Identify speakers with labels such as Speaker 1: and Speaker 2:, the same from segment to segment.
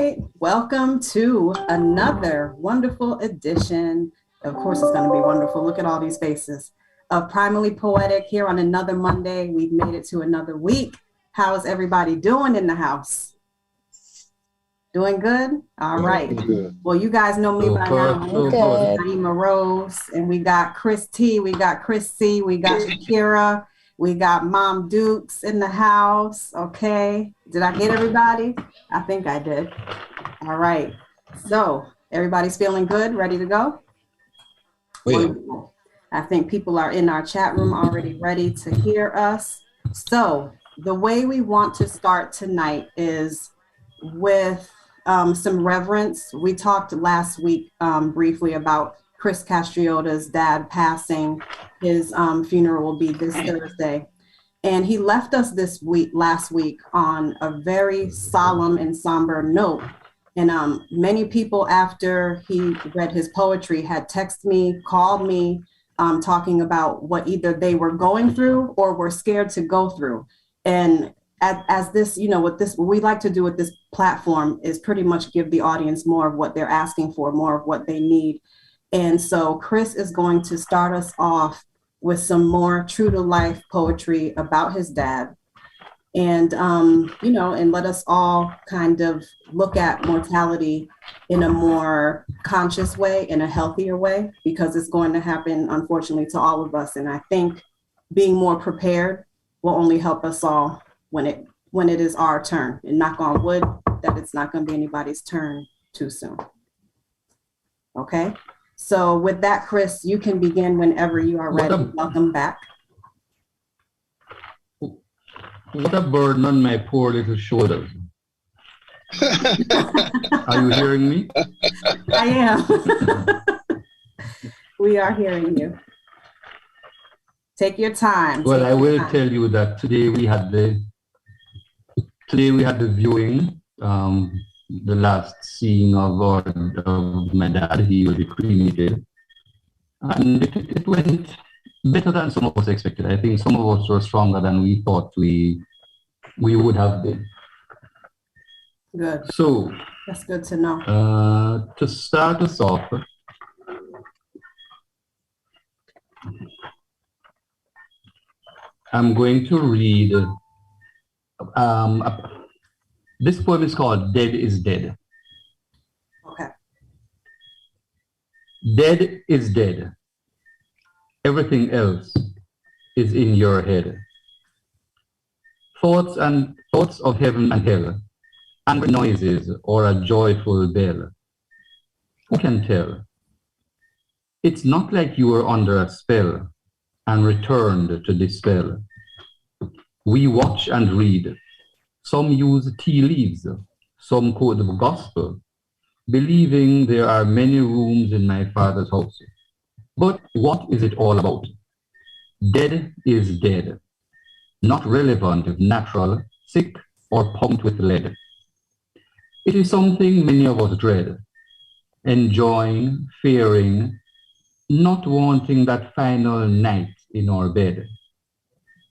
Speaker 1: right, welcome to another wonderful edition. Of course, it's going to be wonderful. Look at all these faces of Primally Poetic here on another Monday. We've made it to another week. How is everybody doing in the house? Doing good? All right. Well, you guys know me by now. Naima Rose, and we got Chris T, we got Chris C, we got Shakira, we got Mom Dukes in the house. Okay. Did I get everybody? I think I did. All right. So everybody's feeling good, ready to go? Yeah. I think people are in our chat room already ready to hear us. So the way we want to start tonight is with some reverence. We talked last week briefly about Chris Castriota's dad passing. His funeral will be this Thursday. And he left us last week on a very solemn and somber note. And many people after he read his poetry had texted me, called me, talking about what either they were going through or were scared to go through. And as this, what we like to do with this platform is pretty much give the audience more of what they're asking for, more of what they need. And so Chris is going to start us off with some more true to life poetry about his dad. And, and let us all kind of look at mortality in a more conscious way, in a healthier way, because it's going to happen, unfortunately, to all of us. And I think being more prepared will only help us all when it is our turn, and knock on wood that it's not going to be anybody's turn too soon. Okay, so with that, Chris, you can begin whenever you are ready. Welcome back.
Speaker 2: What a burden on my poor little shoulders. Are you hearing me?
Speaker 1: I am. We are hearing you. Take your time.
Speaker 2: Well, I will tell you that today we had the viewing, the last seeing of my dad. He will be cremated, and it went better than some of us expected. I think some of us were stronger than we thought we would have been.
Speaker 1: Good.
Speaker 2: So
Speaker 1: that's good to know.
Speaker 2: To start us off, I'm going to read. This poem is called "Dead is Dead."
Speaker 1: Okay.
Speaker 2: Dead is dead. Everything else is in your head. Thoughts of heaven and hell, angry noises or a joyful bell. Who can tell? It's not like you were under a spell and returned to dispel. We watch and read. Some use tea leaves, some quote the gospel, believing there are many rooms in my Father's house. But what is it all about? Dead is dead, not relevant, natural, sick, or pumped with lead. It is something many of us dread, enjoying, fearing, not wanting that final night in our bed.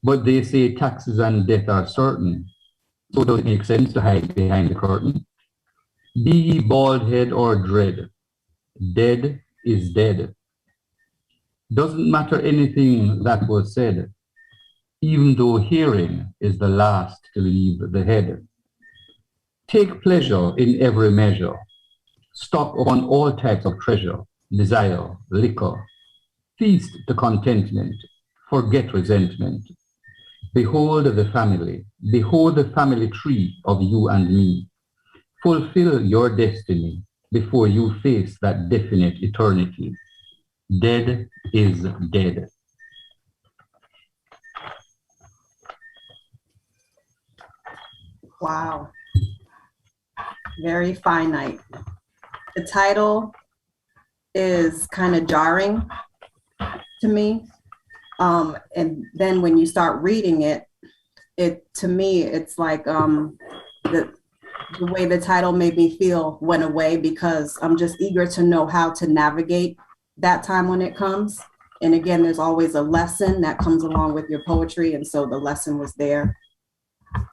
Speaker 2: But they say taxes and death are certain, so does it make sense to hide behind the curtain? Be bald head or dread, dead is dead. Doesn't matter anything that was said, even though hearing is the last to leave the head. Take pleasure in every measure. Stock upon all types of treasure, desire, liquor. Feast to contentment, forget resentment. Behold the family tree of you and me. Fulfill your destiny before you face that definite eternity. Dead is dead.
Speaker 1: Wow. Very finite. The title is kind of jarring to me. And then when you start reading it, to me, it's like the way the title made me feel went away, because I'm just eager to know how to navigate that time when it comes. And again, there's always a lesson that comes along with your poetry. And so the lesson was there.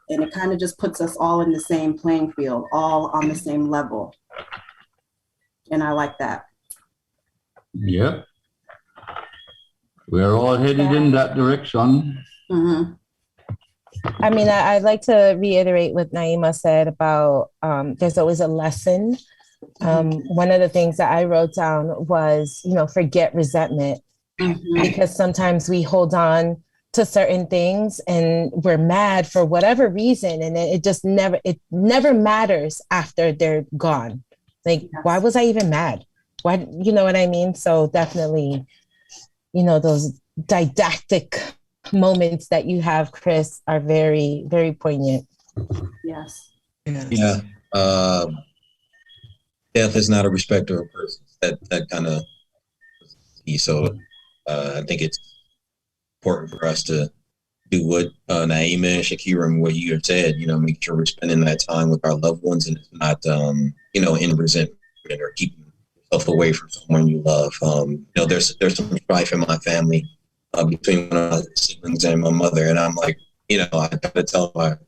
Speaker 1: And it kind of just puts us all in the same playing field, all on the same level. And I like that.
Speaker 2: Yeah. We're all headed in that direction.
Speaker 1: Mm-hmm.
Speaker 3: I mean, I'd like to reiterate what Naima said about there's always a lesson. One of the things that I wrote down was, forget resentment, because sometimes we hold on to certain things and we're mad for whatever reason. And it never matters after they're gone. Like, yes. Why was I even mad? Why, you know what I mean? So definitely, those didactic moments that you have, Chris, are very, very poignant.
Speaker 1: Yes.
Speaker 4: Yeah. Death is not a respecter of persons. That kind of, so I think it's important for us to do what Naima and Shakira and what you have said, make sure we're spending that time with our loved ones and it's not, in resentment or keeping yourself away from someone you love. There's some strife in my family between my siblings and my mother. And I'm like, I gotta tell one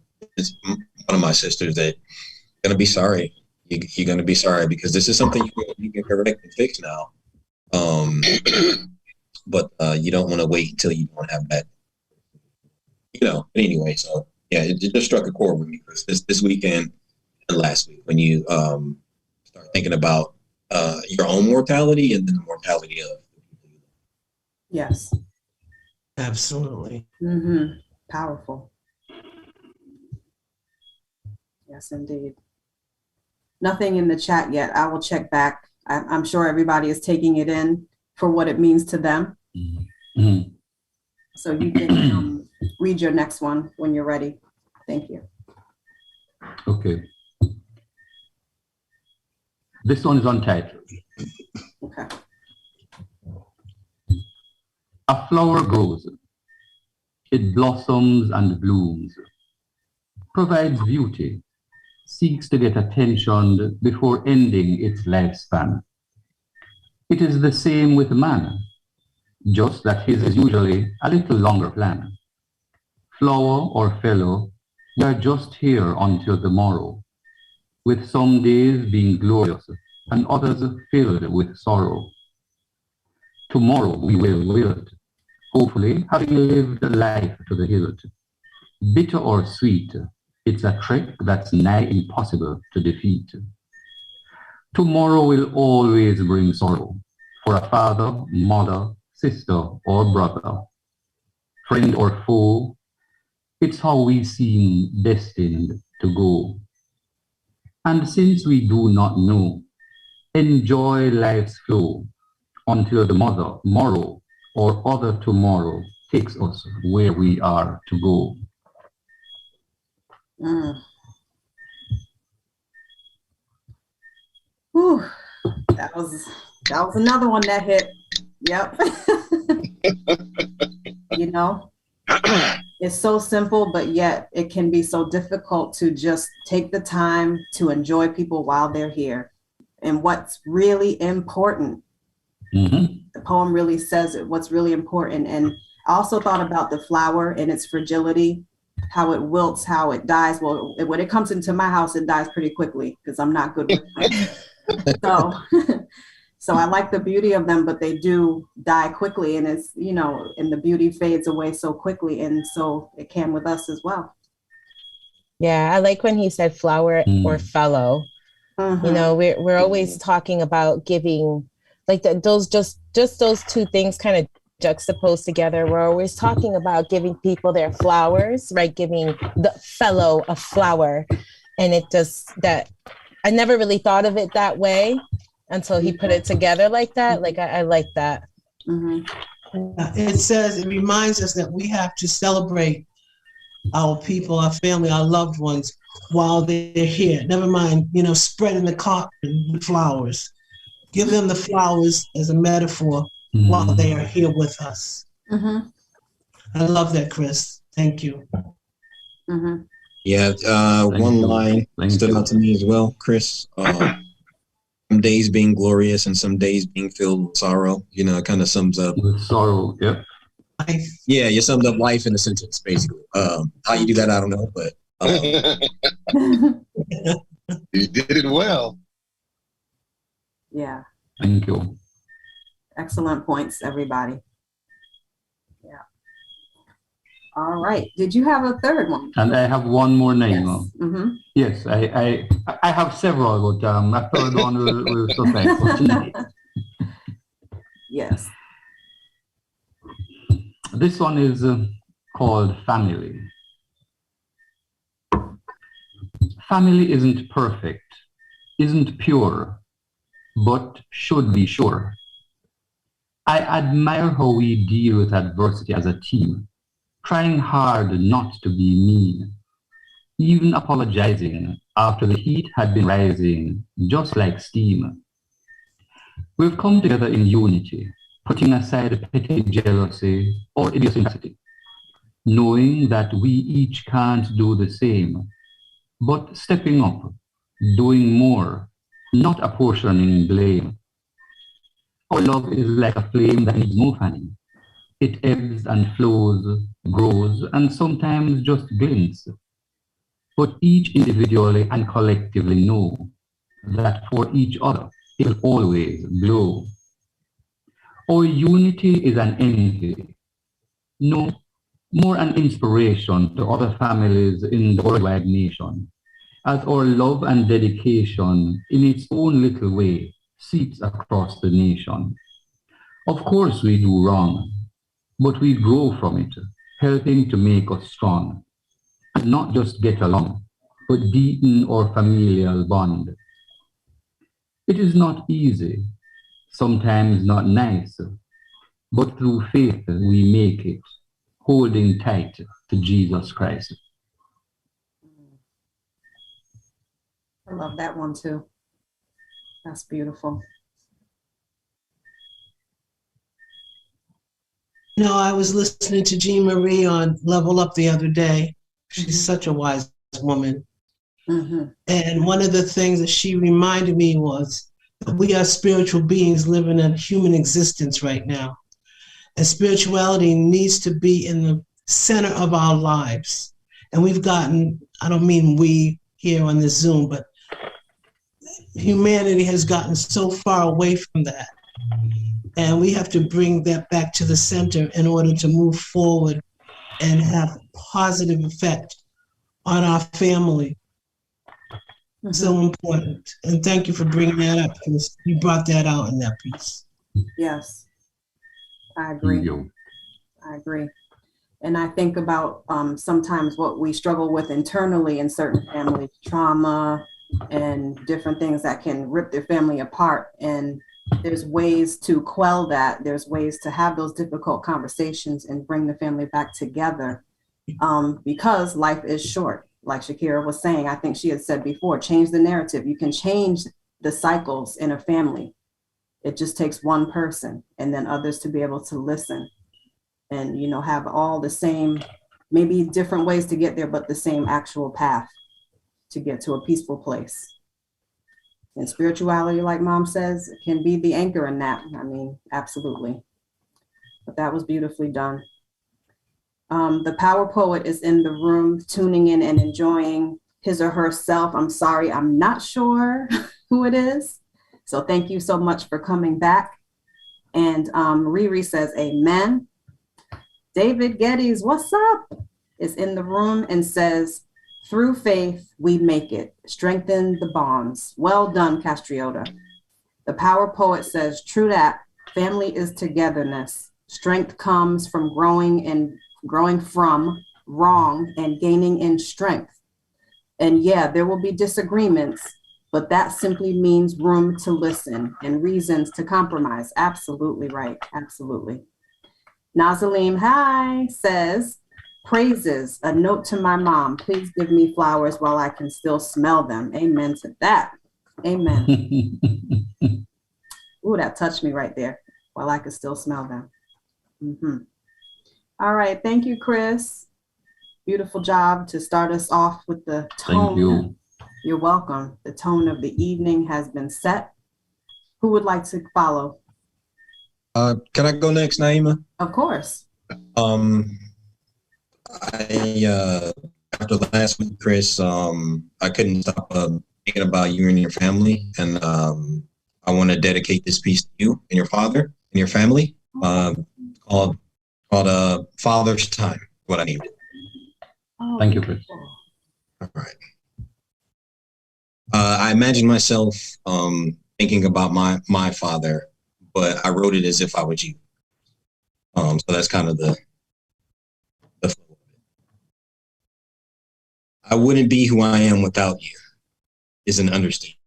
Speaker 4: of my sisters that you're gonna be sorry. You're gonna be sorry because this is something you can correct and fix now. But you don't want to wait until you don't have that. But anyway, so yeah, it just struck a chord with me, Chris, this weekend and last week when you start thinking about your own mortality and then the mortality of the people you love.
Speaker 1: Yes.
Speaker 5: Absolutely.
Speaker 1: Mm-hmm. Powerful. Yes, indeed. Nothing in the chat yet. I will check back. I'm sure everybody is taking it in for what it means to them.
Speaker 2: Mm-hmm.
Speaker 1: So you can read your next one when you're ready. Thank you.
Speaker 2: Okay. This one is untitled.
Speaker 1: Okay.
Speaker 2: A flower grows. It blossoms and blooms, provides beauty, seeks to get attention before ending its lifespan. It is the same with man, just that his is usually a little longer plan. Flower or fellow, we are just here until tomorrow, with some days being glorious and others filled with sorrow. Tomorrow we will wilt, hopefully having lived a life to the hilt. Bitter or sweet, it's a trick that's nigh impossible to defeat. Tomorrow will always bring sorrow for a father, mother, sister, or brother. Friend or foe, it's how we seem destined to go. And since we do not know, enjoy life's flow until the morrow or other tomorrow takes us where we are to go.
Speaker 1: Whew. That was another one that hit. Yep. It's so simple, but yet it can be so difficult to just take the time to enjoy people while they're here and what's really important.
Speaker 2: Mm-hmm.
Speaker 1: The poem really says it, what's really important. And I also thought about the flower and its fragility, how it wilts, how it dies. Well, when it comes into my house, it dies pretty quickly because I'm not good with it. So I like the beauty of them, but they do die quickly, and it's, and the beauty fades away so quickly. And so it can with us as well.
Speaker 3: Yeah, I like when he said flower or fellow.
Speaker 1: Mm-hmm.
Speaker 3: We're always talking about giving, like those just those two things kind of juxtaposed together. We're always talking about giving people their flowers, right? Giving the fellow a flower. And it just, that I never really thought of it that way until he put it together like that. Like, I like that.
Speaker 1: Mm-hmm.
Speaker 5: It reminds us that we have to celebrate our people, our family, our loved ones while they're here. Never mind, spreading the coffin with flowers. Give them the flowers as a metaphor while they are here with us.
Speaker 1: Mm-hmm.
Speaker 5: I love that, Chris. Thank you.
Speaker 1: Mm-hmm.
Speaker 4: Yeah, one line stood out to me as well, Chris. Some days being glorious and some days being filled with sorrow. It kind of sums up
Speaker 2: with sorrow. Yep.
Speaker 5: Life.
Speaker 4: Yeah, you summed up life in a sentence, basically. How you do that, I don't know, but
Speaker 6: You did it well.
Speaker 1: Yeah,
Speaker 2: Thank you.
Speaker 1: excellent points, everybody. Yeah. All right. Did you have a third one?
Speaker 2: And I have one more name.
Speaker 1: Yes. Mm-hmm.
Speaker 2: Yes, I have several, but a third one will suffice for tonight.
Speaker 1: Yes.
Speaker 2: This one is called Family. Family isn't perfect, isn't pure, but should be sure. I admire how we deal with adversity as a team, trying hard not to be mean, even apologizing after the heat had been rising, just like steam. We've come together in unity, putting aside petty jealousy or idiosyncrasy, knowing that we each can't do the same, but stepping up, doing more, not apportioning blame. Our love is like a flame that needs no fanning. It ebbs and flows, grows, and sometimes just glints. But each individually and collectively know that for each other it will always glow. Our unity is an envy, no, more an inspiration to other families in the worldwide nation, as our love and dedication in its own little way seeps across the nation. Of course we do wrong, but we grow from it, helping to make us strong, and not just get along, but deepen our familial bond. It is not easy, sometimes not nice, but through faith we make it, holding tight to Jesus Christ.
Speaker 1: I love that one too. That's beautiful.
Speaker 5: You know, I was listening to Jean Marie on Level Up the other day. She's such a wise woman.
Speaker 1: Mm-hmm.
Speaker 5: And one of the things that she reminded me was that we are spiritual beings living a human existence right now. And spirituality needs to be in the center of our lives. And we've gotten, I don't mean we here on this Zoom, but humanity has gotten so far away from that. And we have to bring that back to the center in order to move forward and have positive effect on our family.
Speaker 1: Mm-hmm.
Speaker 5: So important. And thank you for bringing that up, because you brought that out in that piece.
Speaker 1: Yes, I agree. I agree. And I think about sometimes what we struggle with internally in certain families, trauma and different things that can rip their family apart. And there's ways to quell that. There's ways to have those difficult conversations and bring the family back together, because life is short. Like Shakira was saying, I think she had said before, change the narrative. You can change the cycles in a family. It just takes one person and then others to be able to listen and, you know, have all the same, maybe different ways to get there, but the same actual path to get to a peaceful place. And spirituality, like Mom says, can be the anchor in that. I mean, absolutely. But that was beautifully done. The Power Poet is in the room, tuning in and enjoying his or herself. I'm sorry, I'm not sure who it is. So thank you so much for coming back. And Riri says, amen. David Geddes, what's up? Is in the room and says, through faith, we make it. Strengthen the bonds. Well done, Castriota. The Power Poet says, true that. Family is togetherness. Strength comes from growing from wrong and gaining in strength. And yeah, there will be disagreements, but that simply means room to listen and reasons to compromise. Absolutely right. Absolutely. Nazalim, hi, says, praises, a note to my mom. Please give me flowers while I can still smell them. Amen to that. Amen. Ooh, that touched me right there. While I could still smell them. Mm-hmm. All right. Thank you, Chris. Beautiful job to start us off with the tone.
Speaker 2: Thank you.
Speaker 1: You're welcome. The tone of the evening has been set. Who would like to follow?
Speaker 4: Can I go next, Naima?
Speaker 1: Of course.
Speaker 4: I after last week, Chris, I couldn't stop thinking about you and your family, and I want to dedicate this piece to you and your father and your family. Called Father's Time. What I named it.
Speaker 2: Thank you, Chris.
Speaker 4: All right. I imagine myself thinking about my father, but I wrote it as if I was you. So that's kind of the flow of it. I wouldn't be who I am without you is an understatement.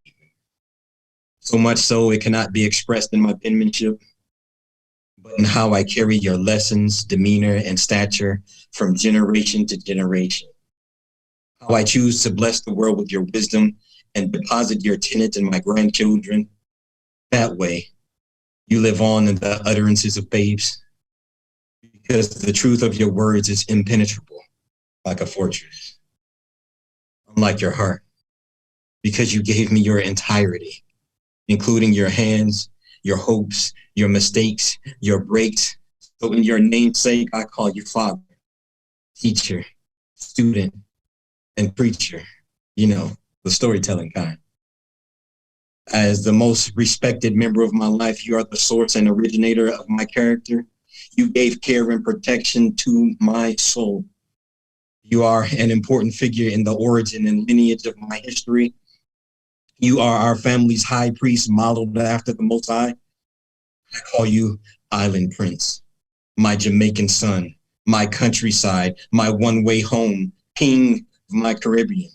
Speaker 4: So much so it cannot be expressed in my penmanship, but in how I carry your lessons, demeanor, and stature from generation to generation. How I choose to bless the world with your wisdom and deposit your tenets in my grandchildren. That way, you live on in the utterances of babes, because the truth of your words is impenetrable, like a fortress. Unlike your heart, because you gave me your entirety, including your hands, your hopes, your mistakes, your breaks. So in your namesake, I call you father, teacher, student, and preacher. You know, the storytelling kind. As the most respected member of my life, you are the source and originator of my character. You gave care and protection to my soul. You are an important figure in the origin and lineage of my history. You are our family's high priest, modeled after the Most High. I call you Island Prince, my Jamaican son, my countryside, my one-way home, king of my Caribbean.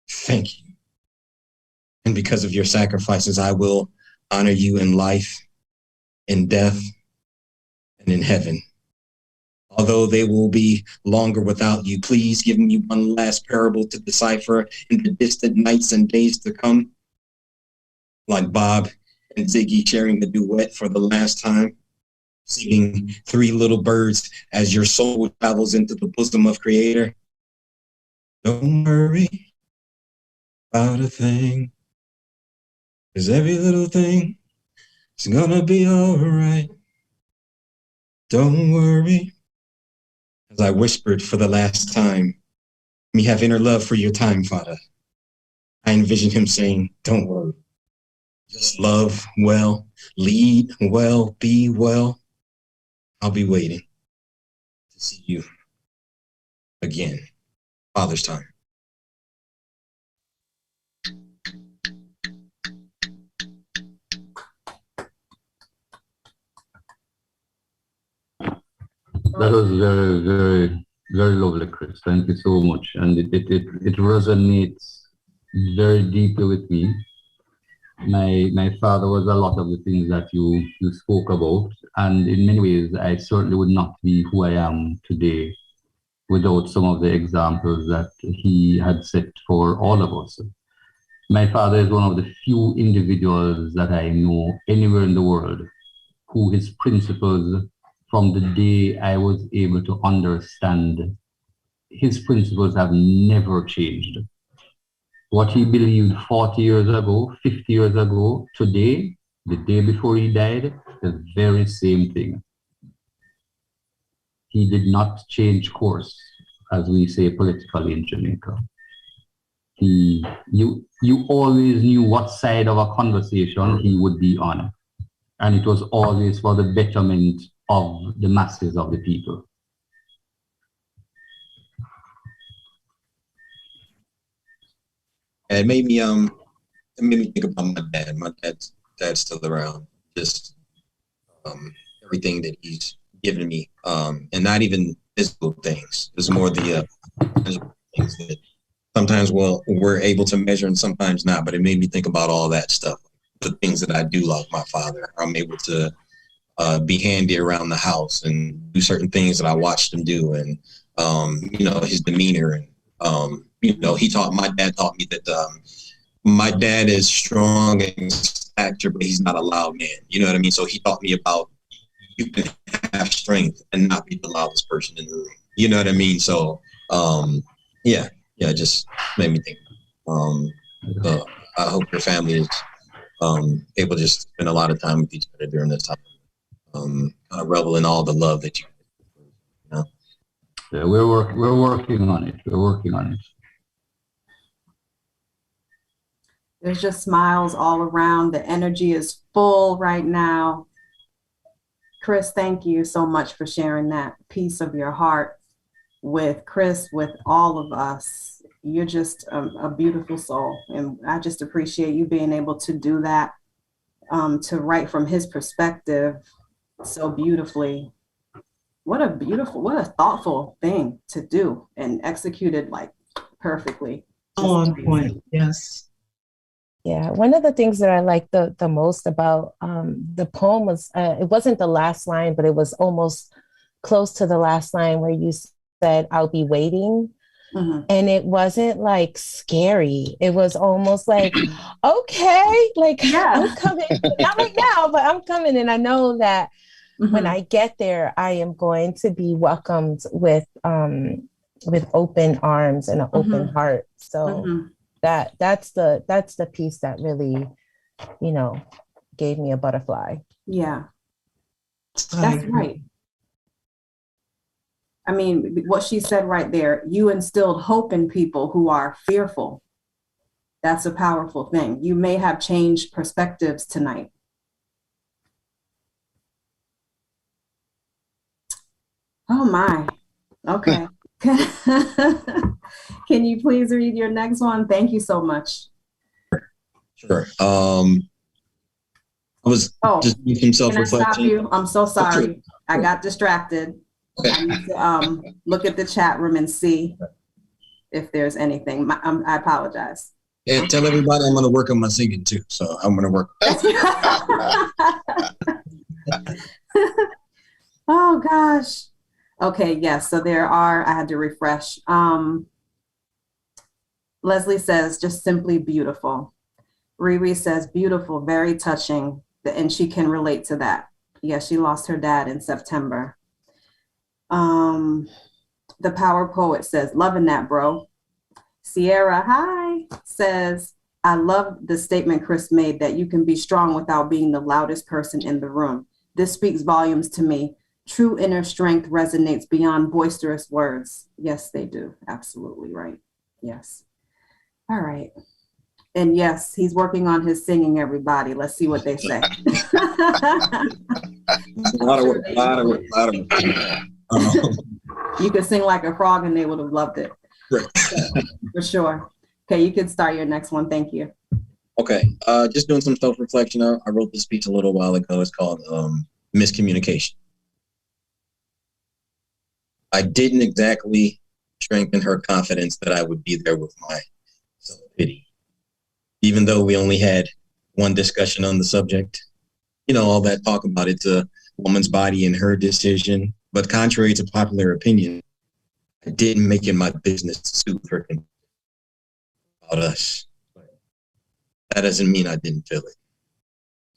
Speaker 4: Thank you. And because of your sacrifices, I will honor you in life, in death, and in heaven. Although they will be longer without you, please give me one last parable to decipher in the distant nights and days to come. Like Bob and Ziggy sharing the duet for the last time, singing Three Little Birds as your soul travels into the bosom of Creator. Don't worry about a thing, 'cause every little thing is gonna be all right. Don't worry. As I whispered for the last time, me have inner love for your time, Father. I envisioned him saying, don't worry. Just love well, lead well, be well. I'll be waiting to see you again. Father's Time.
Speaker 2: That was very, very, very lovely, Chris. Thank you so much. And it resonates very deeply with me. My father was a lot of the things that you spoke about. And in many ways, I certainly would not be who I am today without some of the examples that he had set for all of us. My father is one of the few individuals that I know anywhere in the world who his principles, from the day I was able to understand, his principles have never changed. What he believed 40 years ago, 50 years ago, today, the day before he died, the very same thing. He did not change course, as we say politically in Jamaica. You always knew what side of a conversation he would be on. And it was always for the betterment of the masses of the people.
Speaker 4: And it made me think about my dad. My dad's still around. Just everything that he's given me, and not even physical things. It's more the things that sometimes we're able to measure and sometimes not. But it made me think about all that stuff, the things that I do like my father. I'm able to be handy around the house and do certain things that I watched him do, and his demeanor, and my dad taught me that my dad is strong in stature, but he's not a loud man. You know what I mean? So he taught me about you can have strength and not be the loudest person in the room. You know what I mean? So it just made me think. I hope your family is able to just spend a lot of time with each other during this time. Revel in all the love that you
Speaker 2: Yeah, we're working on it. We're working on it.
Speaker 1: There's just smiles all around. The energy is full right now. Chris, thank you so much for sharing that piece of your heart with Chris, with all of us. You're just a beautiful soul. And I just appreciate you being able to do that, to write from his perspective so beautifully. What a thoughtful thing to do and executed like perfectly. Just
Speaker 5: On
Speaker 1: amazing.
Speaker 5: point. Yes.
Speaker 3: Yeah, one of the things that I liked the most about the poem was it wasn't the last line, but it was almost close to the last line where you said, "I'll be waiting."
Speaker 1: Mhm.
Speaker 3: And it wasn't like scary. It was almost like, okay, like
Speaker 1: Yeah.
Speaker 3: I'm coming. Not right now, but I'm coming. And I know that when
Speaker 1: Mhm.
Speaker 3: I get there, I am going to be welcomed with open arms and an open
Speaker 1: Mhm.
Speaker 3: heart. So
Speaker 1: Mhm.
Speaker 3: that's the piece that really, gave me a butterfly.
Speaker 1: Yeah,
Speaker 5: I
Speaker 1: that's
Speaker 5: agree.
Speaker 1: right. I mean, what she said right there, you instilled hope in people who are fearful. That's a powerful thing. You may have changed perspectives tonight. Oh my. Okay. Can you please read your next one? Thank you so much.
Speaker 4: Sure. I was
Speaker 1: Oh,
Speaker 4: just doing some
Speaker 1: can I stop
Speaker 4: self-reflection.
Speaker 1: you? I'm so sorry.
Speaker 4: Sure.
Speaker 1: I got distracted.
Speaker 4: Okay.
Speaker 1: I need to look at the chat room and see if there's anything. I apologize.
Speaker 4: Yeah, tell everybody I'm going to work on my singing too. So I'm going to work.
Speaker 1: Oh gosh. Okay, yes. So there are, I had to refresh. Leslie says, just simply beautiful. Riri says, beautiful, very touching. And she can relate to that. Yes, she lost her dad in September. The Power Poet says, loving that, bro. Sierra, hi, says, I love the statement Chris made that you can be strong without being the loudest person in the room. This speaks volumes to me. True inner strength resonates beyond boisterous words. Yes, they do. Absolutely right. Yes. All right. And yes, he's working on his singing, everybody. Let's see what they say.
Speaker 4: A lot of work.
Speaker 1: You could sing like a frog and they would have loved it.
Speaker 4: Right.
Speaker 1: For sure. Okay, you can start your next one. Thank you.
Speaker 4: Okay. Just doing some self-reflection. I wrote this speech a little while ago. It's called Miscommunication. I didn't exactly strengthen her confidence that I would be there with my self-pity. Even though we only had one discussion on the subject, all that talk about it's a woman's body and her decision. But contrary to popular opinion, I didn't make it my business to soothe her about us. That doesn't mean I didn't feel it.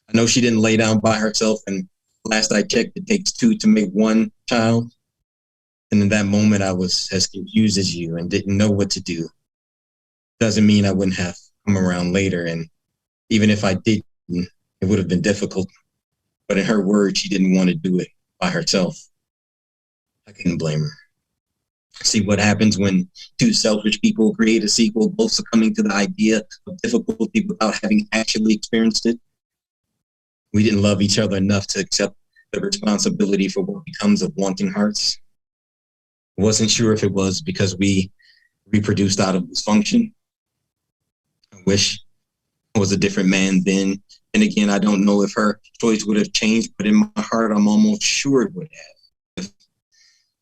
Speaker 4: I know she didn't lay down by herself, and last I checked, it takes two to make one child. And in that moment, I was as confused as you and didn't know what to do. Doesn't mean I wouldn't have come around later. And even if I didn't, it would have been difficult. But in her words, she didn't want to do it by herself. I couldn't blame her. See what happens when two selfish people create a sequel, both succumbing to the idea of difficulty without having actually experienced it. We didn't love each other enough to accept the responsibility for what becomes of wanting hearts. Wasn't sure if it was because we reproduced out of dysfunction. I wish I was a different man then. And again, I don't know if her choice would have changed, but in my heart, I'm almost sure it would have. If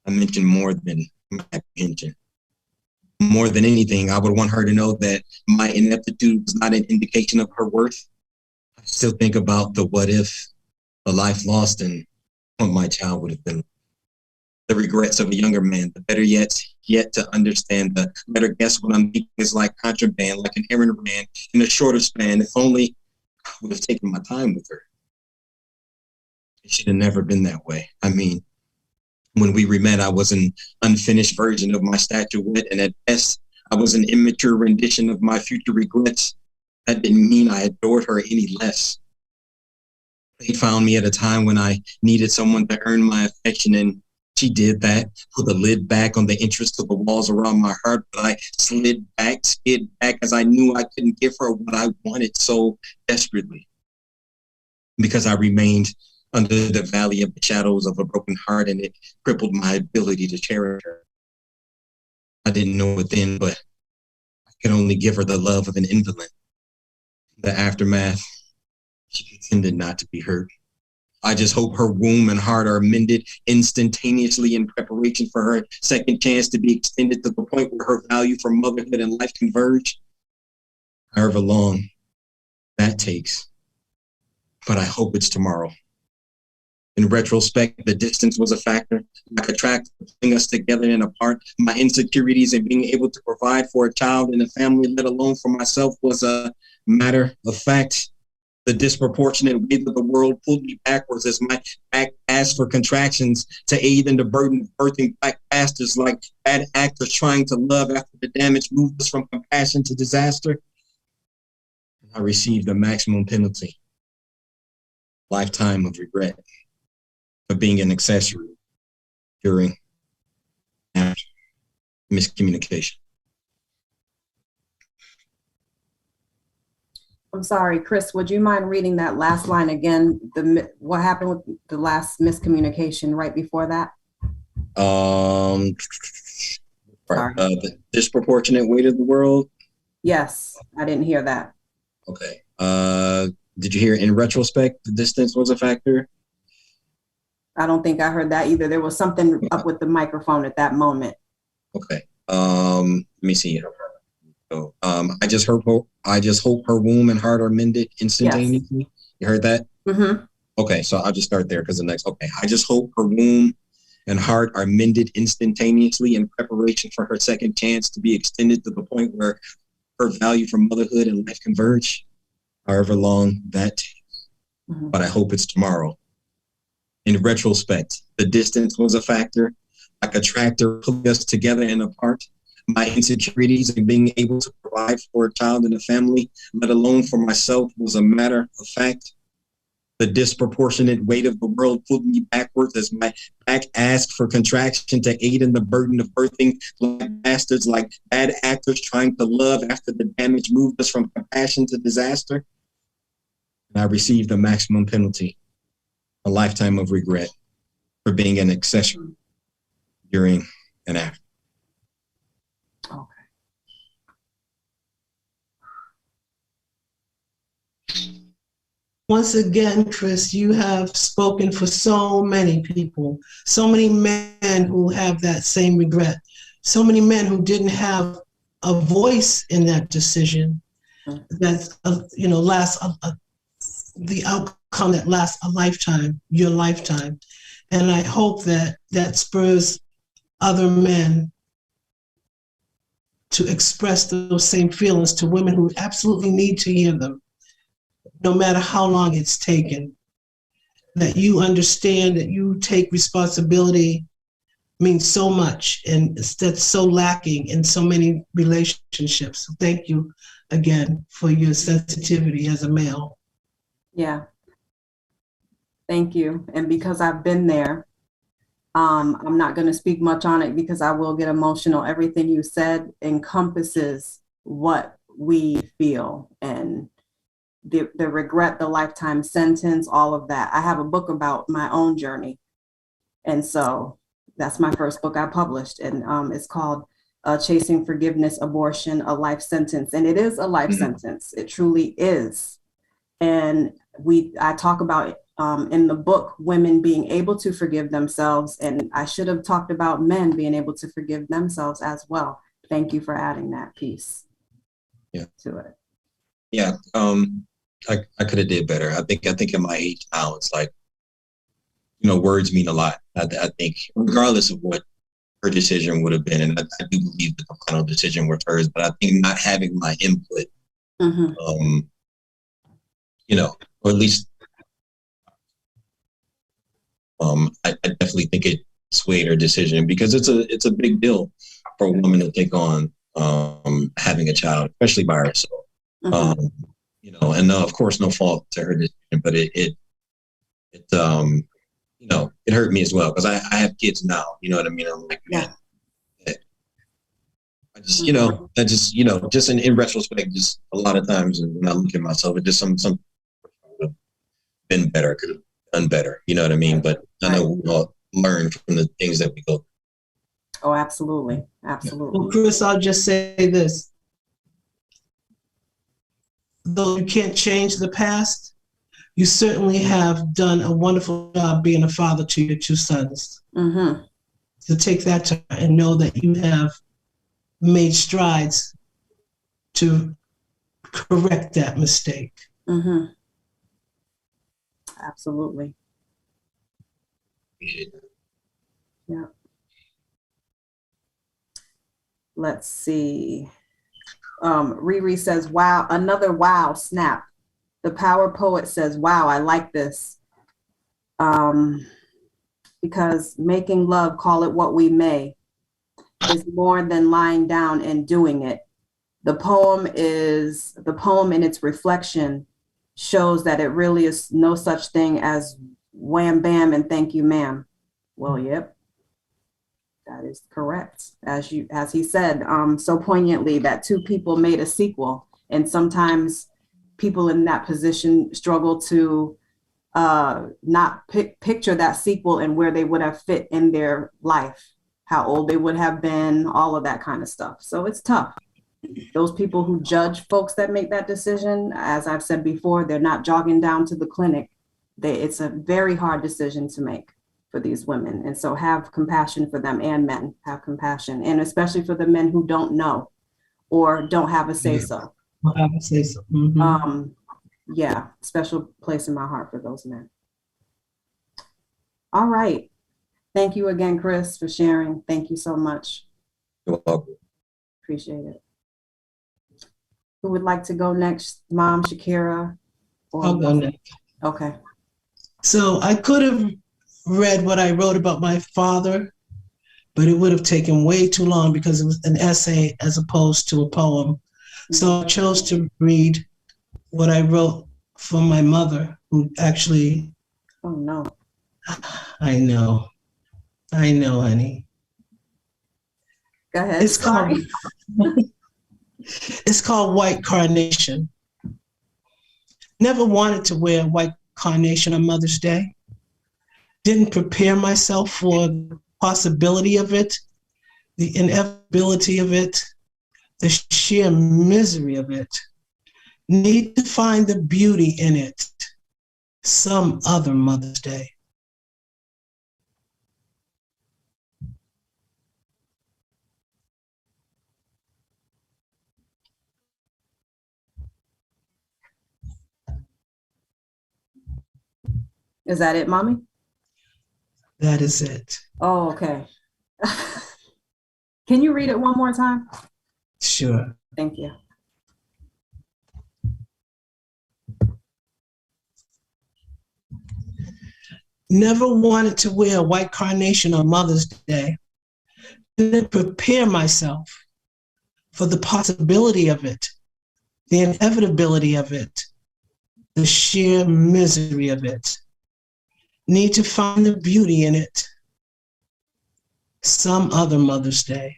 Speaker 4: I mentioned more than my apprehension. More than anything, I would want her to know that my ineptitude was not an indication of her worth. I still think about the what if, the life lost, and what my child would have been. The regrets of a younger man, the better yet to understand, the better guess what I'm thinking is like contraband, like an errand ran in a shorter span. If only I would have taken my time with her. It should have never been that way. I mean, when we met, I was an unfinished version of my statuette, and at best, I was an immature rendition of my future regrets. That didn't mean I adored her any less. Fate found me at a time when I needed someone to earn my affection, and She did that, put the lid back on the interest of the walls around my heart, but I skid back as I knew I couldn't give her what I wanted so desperately. Because I remained under the valley of the shadows of a broken heart, and it crippled my ability to cherish her. I didn't know it then, but I could only give her the love of an invalid. The aftermath, she pretended not to be hurt. I just hope her womb and heart are mended instantaneously in preparation for her second chance to be extended to the point where her value for motherhood and life converge. However long that takes. But I hope it's tomorrow. In retrospect, the distance was a factor. Like a track putting us together and apart. My insecurities in being able to provide for a child and a family, let alone for myself, was a matter of fact. The disproportionate weight of the world pulled me backwards as my back asked for contractions to aid in the burden of birthing black bastards like bad actors trying to love after the damage moved us from compassion to disaster. I received the maximum penalty, lifetime of regret for being an accessory during and after miscommunication.
Speaker 1: I'm sorry, Chris, would you mind reading that last line again? What happened with the last miscommunication right before that?
Speaker 4: The disproportionate weight of the world.
Speaker 1: Yes, I didn't hear that.
Speaker 4: Okay. Did you hear in retrospect, the distance was a factor?
Speaker 1: I don't think I heard that either. There was something up with the microphone at that moment.
Speaker 4: Okay. Let me see. So, I just hope her womb and heart are mended instantaneously. Yes. You heard that?
Speaker 1: Mm-hmm.
Speaker 4: Okay, so I'll just start there because the next. Okay, I just hope her womb and heart are mended instantaneously in preparation for her second chance to be extended to the point where her value for motherhood and life converge. However long that takes, but I hope it's tomorrow. In retrospect, the distance was a factor, like a tractor pulling us together and apart. My insecurities in being able to provide for a child and a family, let alone for myself, was a matter of fact. The disproportionate weight of the world pulled me backwards as my back asked for contraction to aid in the burden of birthing black bastards like bad actors trying to love after the damage moved us from compassion to disaster. And I received the maximum penalty, a lifetime of regret for being an accessory during and after.
Speaker 1: Okay.
Speaker 5: Once again, Chris, you have spoken for so many people, so many men who have that same regret, so many men who didn't have a voice in that decision that, the outcome that lasts a lifetime, your lifetime. And I hope that that spurs other men to express those same feelings to women who absolutely need to hear them, no matter how long it's taken. That you understand that you take responsibility means so much, and that's so lacking in so many relationships. So thank you again for your sensitivity as a male.
Speaker 1: Yeah. Thank you. And because I've been there, I'm not going to speak much on it because I will get emotional. Everything you said encompasses what we feel, and the regret, the lifetime sentence, all of that. I have a book about my own journey. And so that's my first book I published. And it's called Chasing Forgiveness, Abortion, a Life Sentence. And it is a life sentence. It truly is. And I talk about in the book, women being able to forgive themselves. And I should have talked about men being able to forgive themselves as well. Thank you for adding that piece to it.
Speaker 4: Yeah, I could have did better. I think in my age now, it's like, words mean a lot. I think regardless of what her decision would have been, and I do believe that the final decision was hers, but I think not having my input, or at least, I definitely think it swayed her decision because it's a big deal for a woman to take on having a child, especially by herself. And of course, no fault to her decision, but it it hurt me as well because I have kids now. You know what I mean? I'm like, man, I just, just in retrospect, just a lot of times when I look at myself, it just some been better, could have done better. You know what I mean? But I know we all learn from the things that we go.
Speaker 1: Oh, absolutely. Absolutely.
Speaker 5: Well, Chris, I'll just say this. Though you can't change the past, you certainly have done a wonderful job being a father to your two sons.
Speaker 1: Mm-hmm.
Speaker 5: To take that time and know that you have made strides to correct that mistake.
Speaker 1: Mm-hmm. Absolutely. Yeah. Let's see. Riri says, wow, another wow, snap. The Power Poet says, wow, I like this. Because making love, call it what we may, is more than lying down and doing it. The poem in its reflection shows that it really is no such thing as wham bam and thank you ma'am. Well, yep, that is correct. As he said so poignantly, that two people made a sequel, and sometimes people in that position struggle to not picture that sequel and where they would have fit in their life, how old they would have been, all of that kind of stuff. So it's tough. Those people who judge folks that make that decision, as I've said before, they're not jogging down to the clinic. It's a very hard decision to make for these women. And so have compassion for them, and men have compassion, and especially for the men who don't know or don't have a say-so.
Speaker 5: I would say so. Mm-hmm.
Speaker 1: Yeah, special place in my heart for those men. All right. Thank you again, Chris, for sharing. Thank you so much.
Speaker 4: You're welcome.
Speaker 1: Appreciate it. Who would like to go next? Mom, Shakira?
Speaker 5: I'll go next.
Speaker 1: Okay.
Speaker 5: So I could have read what I wrote about my father, but it would have taken way too long because it was an essay as opposed to a poem. So I chose to read what I wrote for my mother, who actually...
Speaker 1: Oh, no.
Speaker 5: I know, honey.
Speaker 1: Go ahead.
Speaker 5: It's called White Carnation. Never wanted to wear white carnation on Mother's Day. Didn't prepare myself for the possibility of it, the inevitability of it, the sheer misery of it. Need to find the beauty in it some other Mother's Day.
Speaker 1: Is that it, Mommy?
Speaker 5: That is it.
Speaker 1: Oh, okay. Can you read it one more time?
Speaker 5: Sure.
Speaker 1: Thank you.
Speaker 5: Never wanted to wear a white carnation on Mother's Day. Didn't prepare myself for the possibility of it, the inevitability of it, the sheer misery of it. Need to find the beauty in it some other Mother's Day.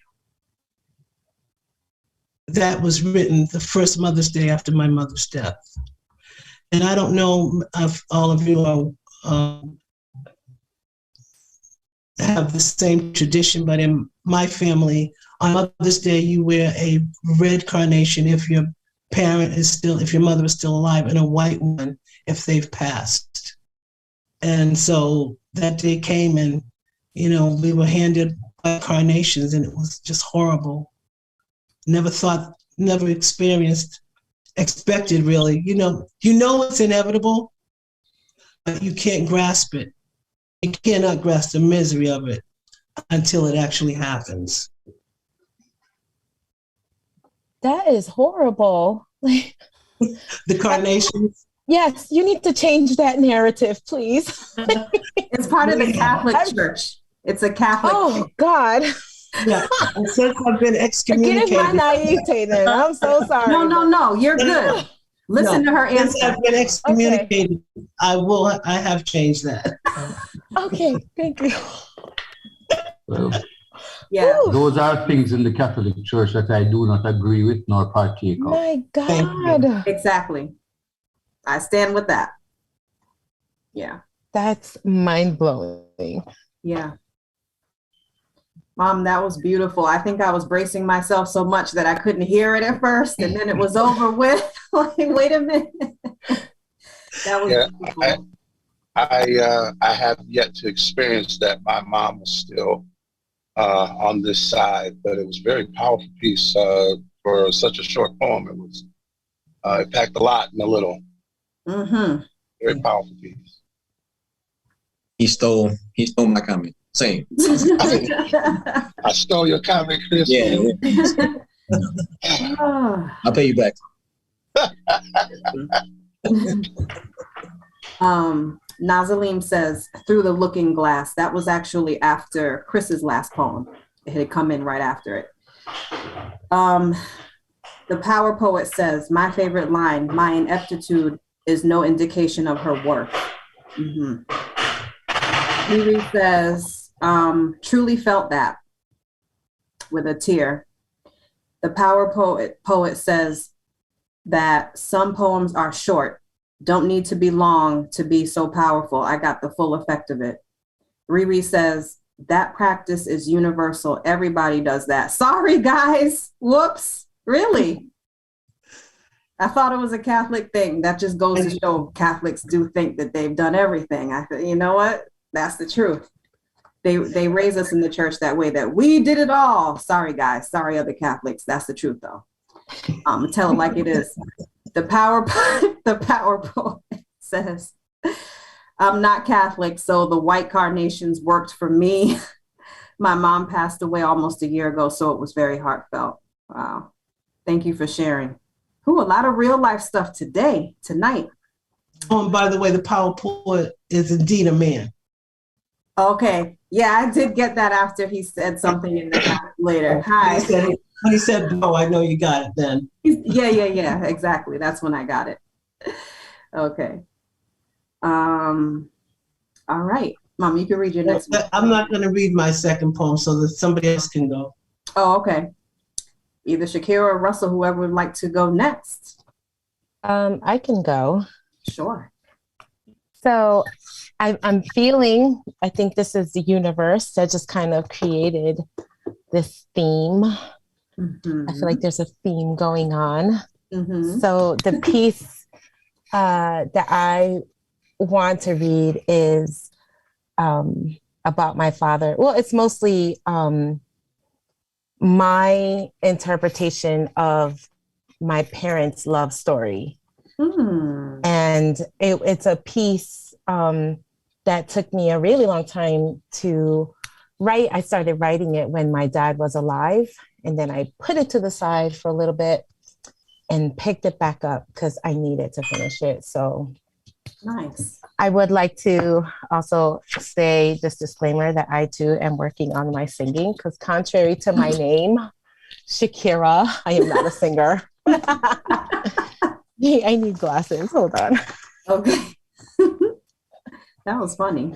Speaker 5: That was written the first Mother's Day after my mother's death. And I don't know if all of you are have the same tradition, but in my family, on Mother's Day, you wear a red carnation if your if your mother is still alive, and a white one if they've passed. And so that day came, and we were handed white carnations, and it was just horrible. Never experienced, expected really. It's inevitable, but you can't grasp it. You cannot grasp the misery of it until it actually happens.
Speaker 3: That is horrible.
Speaker 5: The carnations.
Speaker 3: Yes, you need to change that narrative, please.
Speaker 1: It's part of the Catholic Church. It's a Catholic.
Speaker 3: Oh, God.
Speaker 5: Yeah. And since I've been excommunicated.
Speaker 3: Forgive my naivete then. I'm so sorry.
Speaker 1: No, you're good. Listen to her answer.
Speaker 5: Since I've been excommunicated, I have changed that.
Speaker 3: Okay, thank you.
Speaker 2: Well,
Speaker 1: Yeah.
Speaker 3: Ooh,
Speaker 2: those are things in the Catholic Church that I do not agree with nor partake of.
Speaker 3: my
Speaker 5: Thank you.
Speaker 3: God.
Speaker 1: Exactly. I stand with that. Yeah.
Speaker 3: That's mind blowing.
Speaker 1: Yeah. Mom, that was beautiful. I think I was bracing myself so much that I couldn't hear it at first, and then it was over with. Like, wait a minute. That was
Speaker 6: Yeah,
Speaker 1: beautiful.
Speaker 6: I have yet to experience that. My mom was still on this side, but it was a very powerful piece for such a short poem. It packed a lot in a little.
Speaker 1: Mm-hmm.
Speaker 6: Very powerful piece.
Speaker 4: He stole my comment. Same.
Speaker 6: I stole your comment, Chris.
Speaker 4: Yeah,
Speaker 1: Ah.
Speaker 4: I'll pay you back.
Speaker 1: Nazalim says, through the looking glass. That was actually after Chris's last poem. It had come in right after it. The Power Poet says, my favorite line, my ineptitude is no indication of her worth. Mm-hmm. Riri says, truly felt that with a tear. The Power Poet says that some poems are short, don't need to be long to be so powerful. I got the full effect of it. Riri says, that practice is universal. Everybody does that. Sorry, guys. Whoops. Really? I thought it was a Catholic thing. That just goes to show Catholics do think that they've done everything. I think, you know what? That's the truth. They raise us in the church that way, that we did it all. Sorry, guys. Sorry, other Catholics. That's the truth, though. Tell it like it is. The Power Poet says, I'm not Catholic, so the white carnations worked for me. My mom passed away almost a year ago, so it was very heartfelt. Wow. Thank you for sharing. Ooh, a lot of real life stuff tonight.
Speaker 5: Oh, and by the way, the Power Poet is indeed a man.
Speaker 1: Okay. Yeah, I did get that after he said something in the chat later. Hi.
Speaker 5: When he said no, I know you got it then.
Speaker 1: Yeah. Exactly. That's when I got it. Okay. All right. Mom, you can read your next one.
Speaker 5: I'm not going to read my second poem so that somebody else can go.
Speaker 1: Oh, okay. Either Shakira or Russell, whoever would like to go next.
Speaker 3: I can go.
Speaker 1: Sure.
Speaker 3: So I'm feeling, I think this is the universe that just kind of created this theme.
Speaker 1: Mm-hmm.
Speaker 3: I feel like there's a theme going on.
Speaker 1: Mm-hmm.
Speaker 3: So the piece that I want to read is about my father. Well, it's mostly my interpretation of my parents' love story.
Speaker 1: Hmm.
Speaker 3: And it's a piece that took me a really long time to write. I started writing it when my dad was alive, and then I put it to the side for a little bit and picked it back up because I needed to finish it. So
Speaker 1: Nice.
Speaker 3: I would like to also say this disclaimer that I too am working on my singing, because contrary to my name, Shakira, I am not a singer. I need glasses. Hold on.
Speaker 1: Okay. That was funny.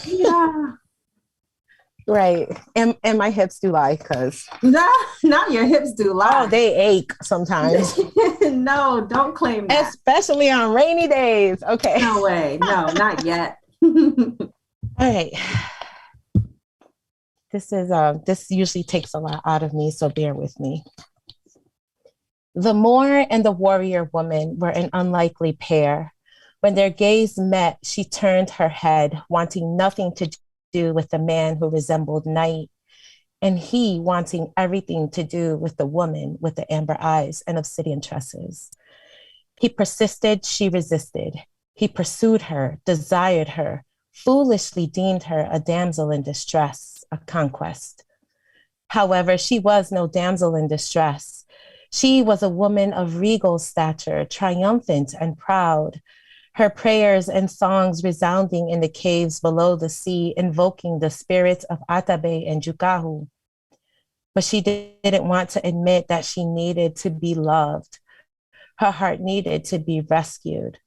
Speaker 1: Yeah.
Speaker 3: Right. And my hips do lie because
Speaker 1: Not your hips do lie.
Speaker 3: they ache sometimes.
Speaker 1: No, don't claim that.
Speaker 3: Especially on rainy days. Okay.
Speaker 1: No way. No, not yet.
Speaker 3: All right. This usually takes a lot out of me, so bear with me. The Moor and the warrior woman were an unlikely pair. When their gaze met, she turned her head, wanting nothing to do with the man who resembled night, and he wanting everything to do with the woman with the amber eyes and obsidian tresses. He persisted, she resisted. He pursued her, desired her, foolishly deemed her a damsel in distress, a conquest. However, she was no damsel in distress. She was a woman of regal stature, triumphant and proud, her prayers and songs resounding in the caves below the sea, invoking the spirits of Atabe and Jukahu. But she didn't want to admit that she needed to be loved. Her heart needed to be rescued.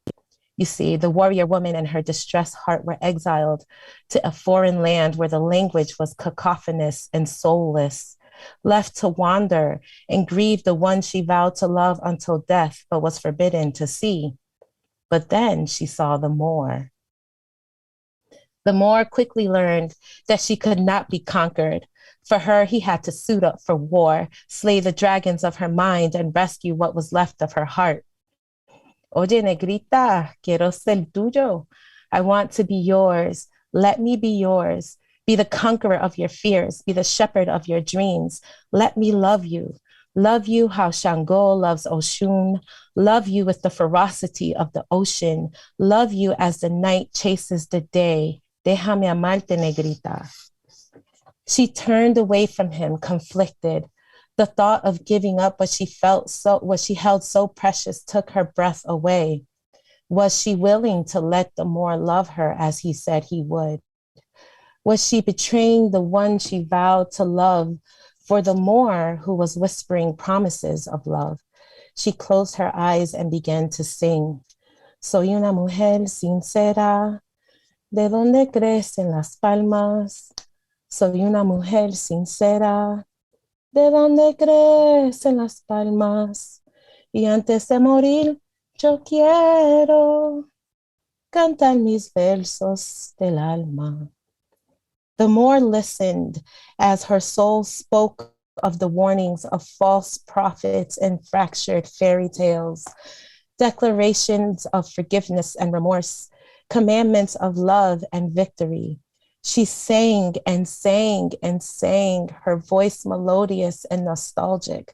Speaker 3: You see, the warrior woman and her distressed heart were exiled to a foreign land where the language was cacophonous and soulless, left to wander and grieve the one she vowed to love until death, but was forbidden to see. But then she saw the Moor. The Moor quickly learned that she could not be conquered. For her, he had to suit up for war, slay the dragons of her mind, and rescue what was left of her heart. Oye, negrita, quiero ser tuyo. I want to be yours. Let me be yours. Be the conqueror of your fears. Be the shepherd of your dreams. Let me love you. Love you how Shango loves Oshun. Love you with the ferocity of the ocean. Love you as the night chases the day. Déjame amarte, negrita. She turned away from him, conflicted. The thought of giving up what she held so precious took her breath away. Was she willing to let the Moor love her as he said he would? Was she betraying the one she vowed to love for the Moor who was whispering promises of love? She closed her eyes and began to sing. Soy una mujer sincera, de donde crecen las palmas. Soy una mujer sincera, de donde crecen las palmas. Y antes de morir, yo quiero cantar mis versos del alma. The Moor listened as her soul spoke of the warnings of false prophets and fractured fairy tales, declarations of forgiveness and remorse, commandments of love and victory. She sang and sang and sang, her voice melodious and nostalgic.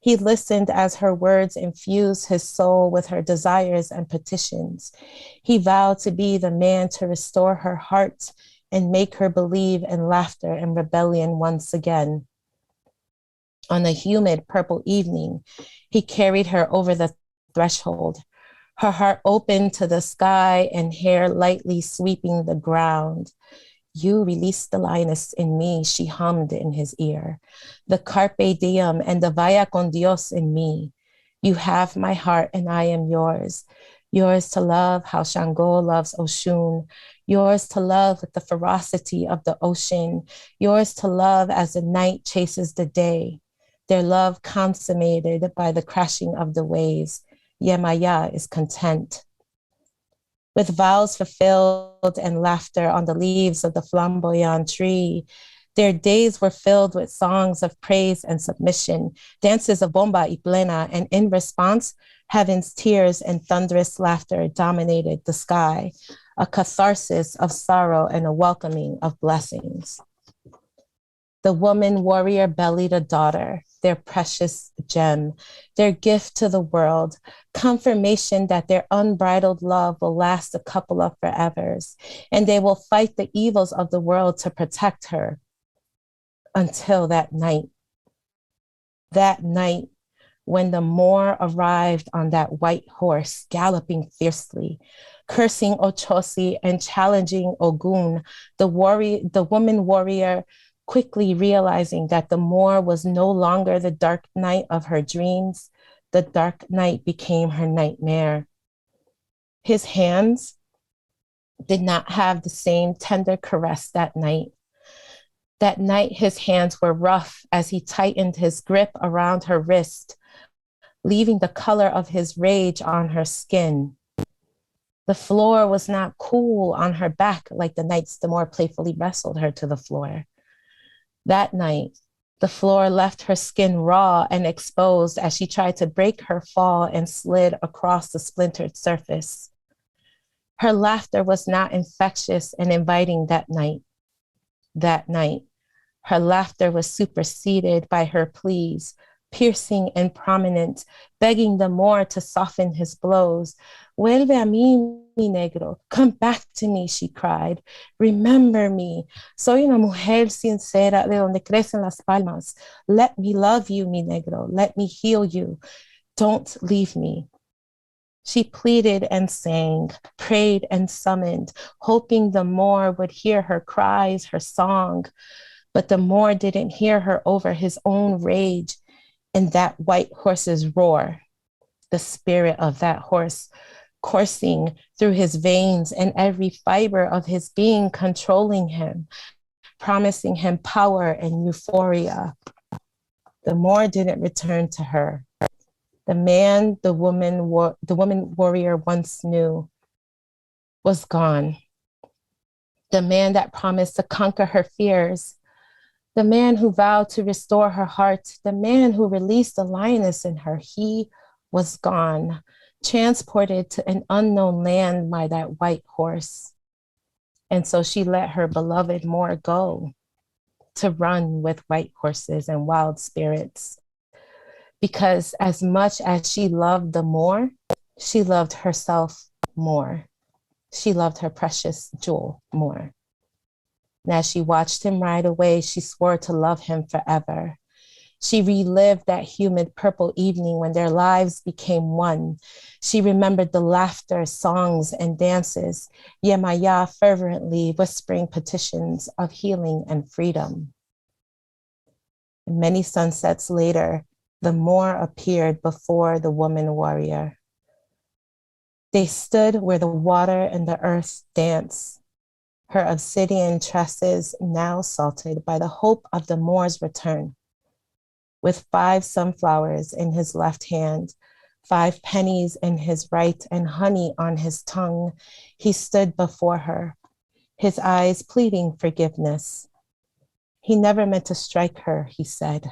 Speaker 3: He listened as her words infused his soul with her desires and petitions. He vowed to be the man to restore her heart and make her believe in laughter and rebellion once again. On a humid purple evening, he carried her over the threshold, her heart open to the sky and hair lightly sweeping the ground. You released the lioness in me, she hummed in his ear. The carpe diem and the vaya con Dios in me. You have my heart and I am yours. Yours to love how Shango loves Oshun. Yours to love with the ferocity of the ocean. Yours to love as the night chases the day. Their love consummated by the crashing of the waves. Yemaya is content. With vows fulfilled and laughter on the leaves of the flamboyant tree, their days were filled with songs of praise and submission, dances of bomba y plena, and in response, heaven's tears and thunderous laughter dominated the sky, a catharsis of sorrow and a welcoming of blessings. The woman warrior bellied a daughter, their precious gem, their gift to the world, confirmation that their unbridled love will last a couple of forevers, and they will fight the evils of the world to protect her until that night when the Moor arrived on that white horse, galloping fiercely, cursing Ochosi and challenging Ogun, the woman warrior, quickly realizing that the Moor was no longer the dark night of her dreams. The dark night became her nightmare. His hands did not have the same tender caress that night. That night, his hands were rough as he tightened his grip around her wrist, leaving the color of his rage on her skin. The floor was not cool on her back like the nights the Moor playfully wrestled her to the floor. That night, the floor left her skin raw and exposed as she tried to break her fall and slid across the splintered surface. Her laughter was not infectious and inviting that night. That night, her laughter was superseded by her pleas, piercing and prominent, begging the Moor to soften his blows. Vuelve a mí, mi negro. Come back to me, she cried. Remember me. Soy una mujer sincera de donde crecen las palmas. Let me love you, mi negro. Let me heal you. Don't leave me. She pleaded and sang, prayed and summoned, hoping the Moor would hear her cries, her song. But the Moor didn't hear her over his own rage and that white horse's roar. The spirit of that horse coursing through his veins and every fiber of his being, controlling him, promising him power and euphoria. The Moor didn't return to her. The man the woman warrior once knew was gone. The man that promised to conquer her fears, the man who vowed to restore her heart, the man who released the lioness in her, he was gone, transported to an unknown land by that white horse. And so she let her beloved Moor go to run with white horses and wild spirits. Because as much as she loved the Moor, she loved herself more. She loved her precious jewel more. And as she watched him ride away, she swore to love him forever. She relived that humid purple evening when their lives became one. She remembered the laughter, songs, and dances, Yemaya fervently whispering petitions of healing and freedom. And many sunsets later, the Moor appeared before the woman warrior. They stood where the water and the earth dance, her obsidian tresses now salted by the hope of the Moor's return. With 5 sunflowers in his left hand, 5 pennies in his right, and honey on his tongue, he stood before her, his eyes pleading forgiveness. He never meant to strike her, he said.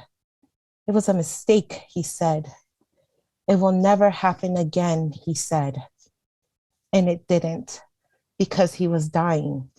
Speaker 3: It was a mistake, he said. It will never happen again, he said. And it didn't, because he was dying.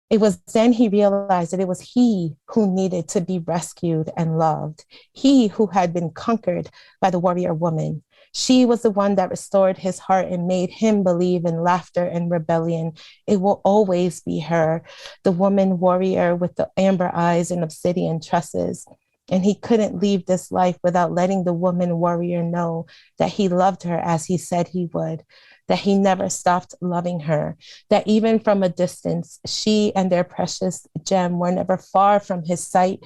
Speaker 3: It was then he realized that it was he who needed to be rescued and loved. He who had been conquered by the warrior woman. She was the one that restored his heart and made him believe in laughter and rebellion. It will always be her, the woman warrior with the amber eyes and obsidian tresses. And he couldn't leave this life without letting the woman warrior know that he loved her as he said he would, that he never stopped loving her, that even from a distance, she and their precious gem were never far from his sight,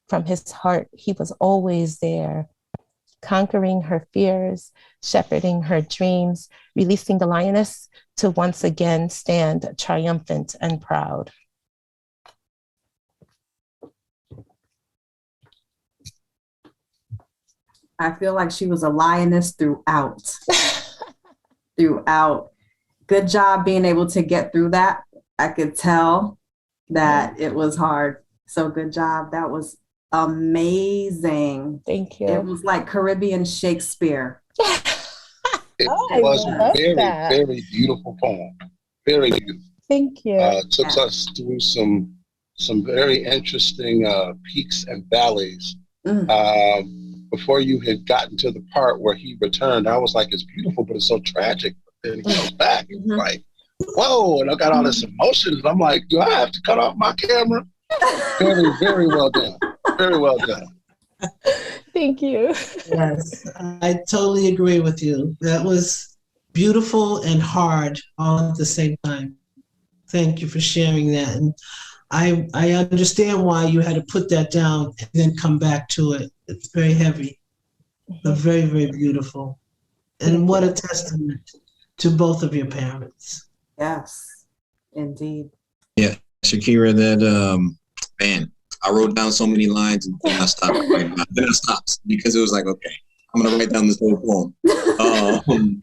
Speaker 3: from his heart. He was always there, conquering her fears, shepherding her dreams, releasing the lioness to once again stand triumphant and proud.
Speaker 1: I feel like she was a lioness throughout. Throughout. Good job being able to get through that. I could tell that it was hard. So good job. That was amazing.
Speaker 3: Thank you.
Speaker 1: It was like Caribbean Shakespeare.
Speaker 6: It
Speaker 3: I
Speaker 6: was a
Speaker 3: love
Speaker 6: very,
Speaker 3: that.
Speaker 6: very beautiful poem. Very beautiful.
Speaker 3: Thank you.
Speaker 6: Took us through some very interesting peaks and valleys. Before you had gotten to the part where he returned, I was like, it's beautiful, but it's so tragic. But then he comes back and like, whoa, and I got all this emotions. I'm like, do I have to cut off my camera? Very, very well done. Very well done.
Speaker 3: Thank you.
Speaker 5: Yes, I totally agree with you. That was beautiful and hard all at the same time. Thank you for sharing that. And I understand why you had to put that down and then come back to it. It's very heavy, but very, very beautiful. And what a testament to both of your parents.
Speaker 1: Yes, indeed.
Speaker 4: Yeah, Shakira, that man, I wrote down so many lines and then I stopped. Then I stopped because it was like, okay, I'm gonna write down this whole poem.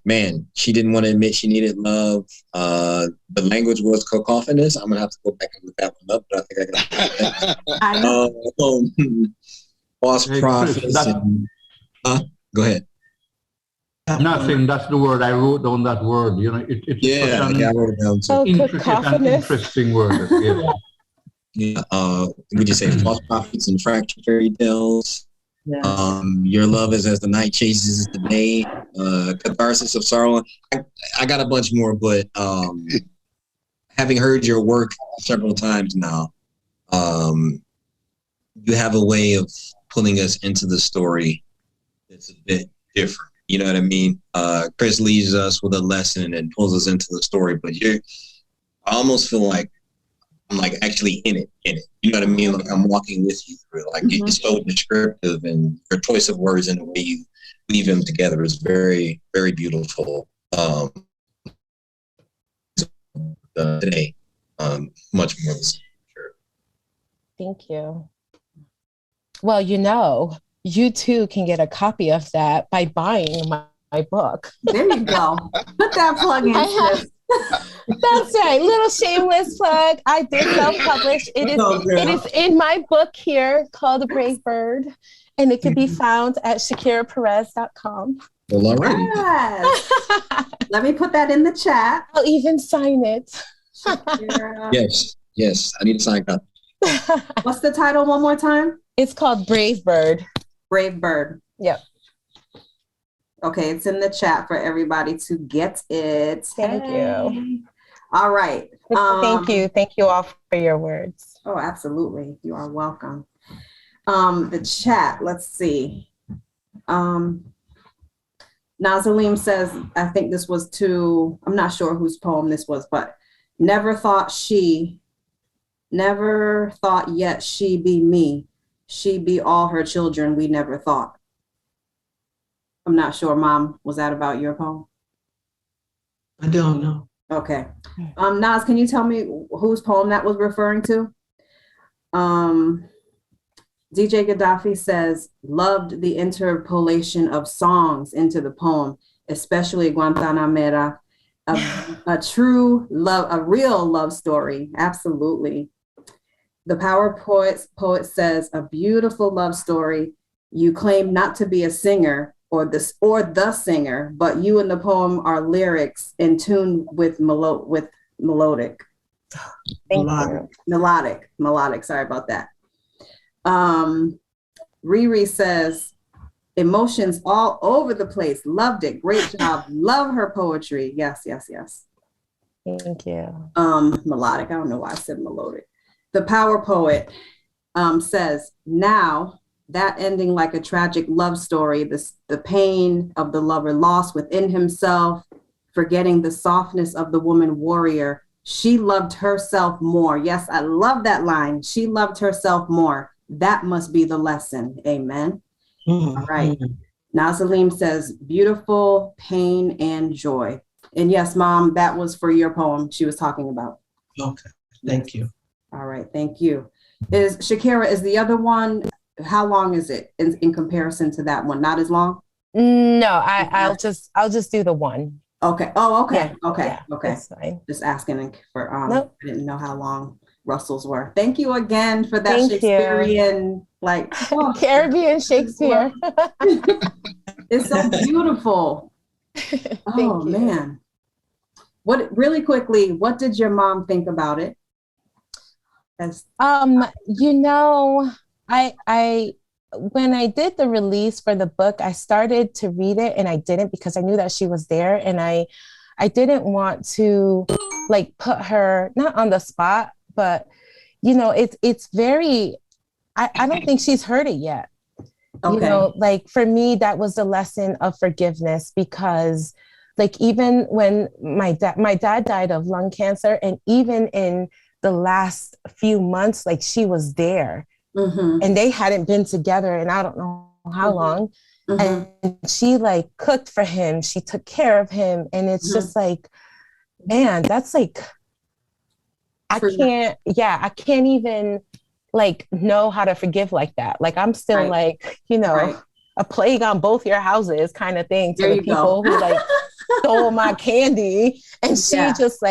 Speaker 4: Man, she didn't want to admit she needed love. The language was cacophonous. I'm gonna have to go back and look that one up, but I think I got it. False prophets. Go ahead.
Speaker 2: Nothing. That's the word. I wrote down that word. You know, it's
Speaker 4: Yeah, I wrote it down too.
Speaker 2: intricate and interesting word. Yes.
Speaker 4: Would you say false prophets and fractured fairy tales?
Speaker 5: Yes.
Speaker 4: Your love is as the night chases the day. Catharsis of sorrow. I got a bunch more, but having heard your work several times now, you have a way of pulling us into the story that's a bit different. You know what I mean? Chris leaves us with a lesson and pulls us into the story, but I almost feel like I'm like actually in it. You know what I mean? Like I'm walking with you through it. Like it's so descriptive, and your choice of words and the way you weave them together is very, very beautiful. Today, much more. Sure.
Speaker 3: Thank you. Well, you too can get a copy of that by buying my book.
Speaker 1: There you go. Put that plug in.
Speaker 3: That's right. Little shameless plug. I did self-publish. It is in my book here called The Brave Bird, and it can be found at shakiraperez.com.
Speaker 4: Well, all right.
Speaker 1: Yes. Let me put that in the chat.
Speaker 3: I'll even sign it.
Speaker 4: Yes. I need to sign up.
Speaker 1: What's the title one more time?
Speaker 3: It's called Brave Bird.
Speaker 1: Brave Bird.
Speaker 3: Yep.
Speaker 1: Okay, it's in the chat for everybody to get it.
Speaker 3: Thank you.
Speaker 1: All right.
Speaker 3: Thank you. Thank you all for your words.
Speaker 1: Oh, absolutely. You are welcome. The chat, let's see. Nazalim says, I think this was I'm not sure whose poem this was, but never thought yet she be me. She be all her children we never thought. I'm not sure, Mom, was that about your poem?
Speaker 5: I don't know.
Speaker 1: Okay. Naz, can you tell me whose poem that was referring to? DJ Gaddafi says, loved the interpolation of songs into the poem, especially Guantanamera, a true love, a real love story. Absolutely. The Power Poet says, a beautiful love story. You claim not to be a singer or the singer, but you in the poem are lyrics in tune with melodic.
Speaker 3: Thank you.
Speaker 1: Melodic. Sorry about that. Riri says, emotions all over the place. Loved it. Great job. Love her poetry. Yes.
Speaker 3: Thank you.
Speaker 1: Melodic. I don't know why I said melodic. The Power Poet says, now that ending like a tragic love story, the pain of the lover lost within himself, forgetting the softness of the woman warrior. She loved herself more. Yes, I love that line. She loved herself more. That must be the lesson. Amen. All right. Nazalim says, beautiful pain and joy. And yes, Mom, that was for your poem she was talking about.
Speaker 5: Okay. Thank you.
Speaker 1: All right. Thank you. Shakira, is the other one, how long is it in comparison to that one? Not as long?
Speaker 3: No, I'll just do the one.
Speaker 1: Okay. Oh, okay.
Speaker 3: Yeah.
Speaker 1: Okay.
Speaker 3: Yeah,
Speaker 1: Okay.
Speaker 3: that's fine.
Speaker 1: Just asking for,
Speaker 3: Nope.
Speaker 1: I didn't know how long Russell's were. Thank you again for that
Speaker 3: Thank
Speaker 1: Shakespearean,
Speaker 3: Caribbean Shakespeare.
Speaker 1: It's so beautiful. Oh, man. Really quickly, what did your mom think about it?
Speaker 3: I when I did the release for the book, I started to read it and I didn't because I knew that she was there, and I didn't want to put her not on the spot, but it's very, I don't think she's heard it yet. Okay. For me, that was the lesson of forgiveness, because even when my dad died of lung cancer, and even in the last few months, she was there. Mm-hmm. And they hadn't been together in I don't know how mm-hmm. long. Mm-hmm. And she cooked for him. She took care of him. And it's mm-hmm. just man, that's I can't even know how to forgive like that. I'm still right. Right. a plague on both your houses kind of thing to the people who stole my candy. And she just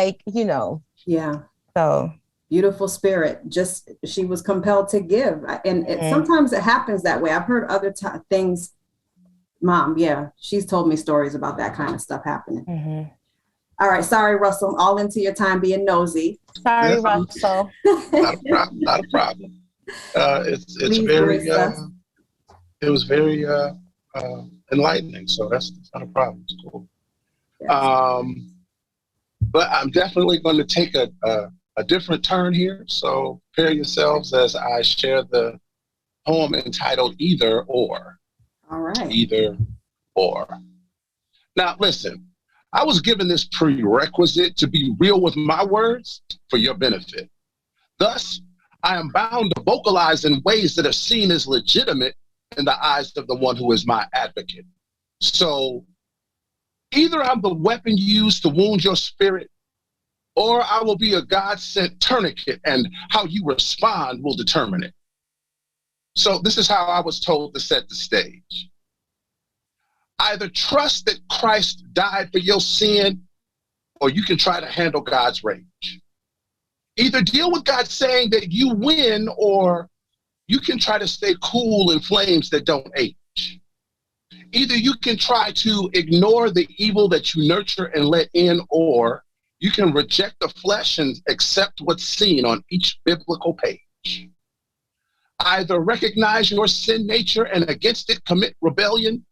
Speaker 1: yeah.
Speaker 3: So
Speaker 1: beautiful spirit. Just, she was compelled to give. And mm-hmm. Sometimes it happens that way. I've heard other things. Mom, yeah, she's told me stories about that kind of stuff happening. Mm-hmm. All right. Sorry, Russell. I'm all into your time being nosy.
Speaker 3: Sorry, Russell.
Speaker 6: Not a problem. It's very, it was very enlightening. So that's not a problem. It's cool. Yes. But I'm definitely going to take a different turn here. So prepare yourselves as I share the poem entitled Either Or.
Speaker 1: All right.
Speaker 6: Either Or. Now, listen, I was given this prerequisite to be real with my words for your benefit. Thus, I am bound to vocalize in ways that are seen as legitimate in the eyes of the one who is my advocate. So either I'm the weapon used to wound your spirit, or I will be a God-sent tourniquet, and how you respond will determine it. So this is how I was told to set the stage. Either trust that Christ died for your sin, or you can try to handle God's rage. Either deal with God saying that you win, or you can try to stay cool in flames that don't age. Either you can try to ignore the evil that you nurture and let in, or you can reject the flesh and accept what's seen on each biblical page. Either recognize your sin nature and against it commit rebellion,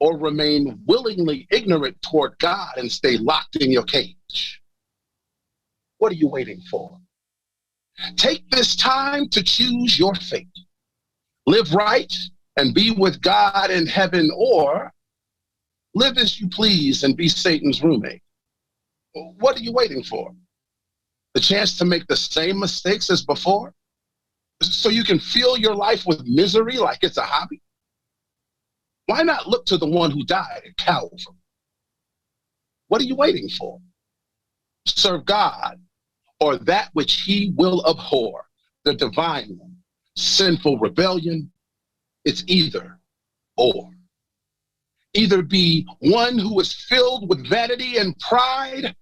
Speaker 6: or remain willingly ignorant toward God and stay locked in your cage. What are you waiting for? Take this time to choose your fate. Live right and be with God in heaven, or live as you please and be Satan's roommate. What are you waiting for? The chance to make the same mistakes as before? So you can fill your life with misery like it's a hobby? Why not look to the one who died at Calvary? What are you waiting for? Serve God, or that which he will abhor, the divine one. Sinful rebellion, it's either or. Either be one who is filled with vanity and pride,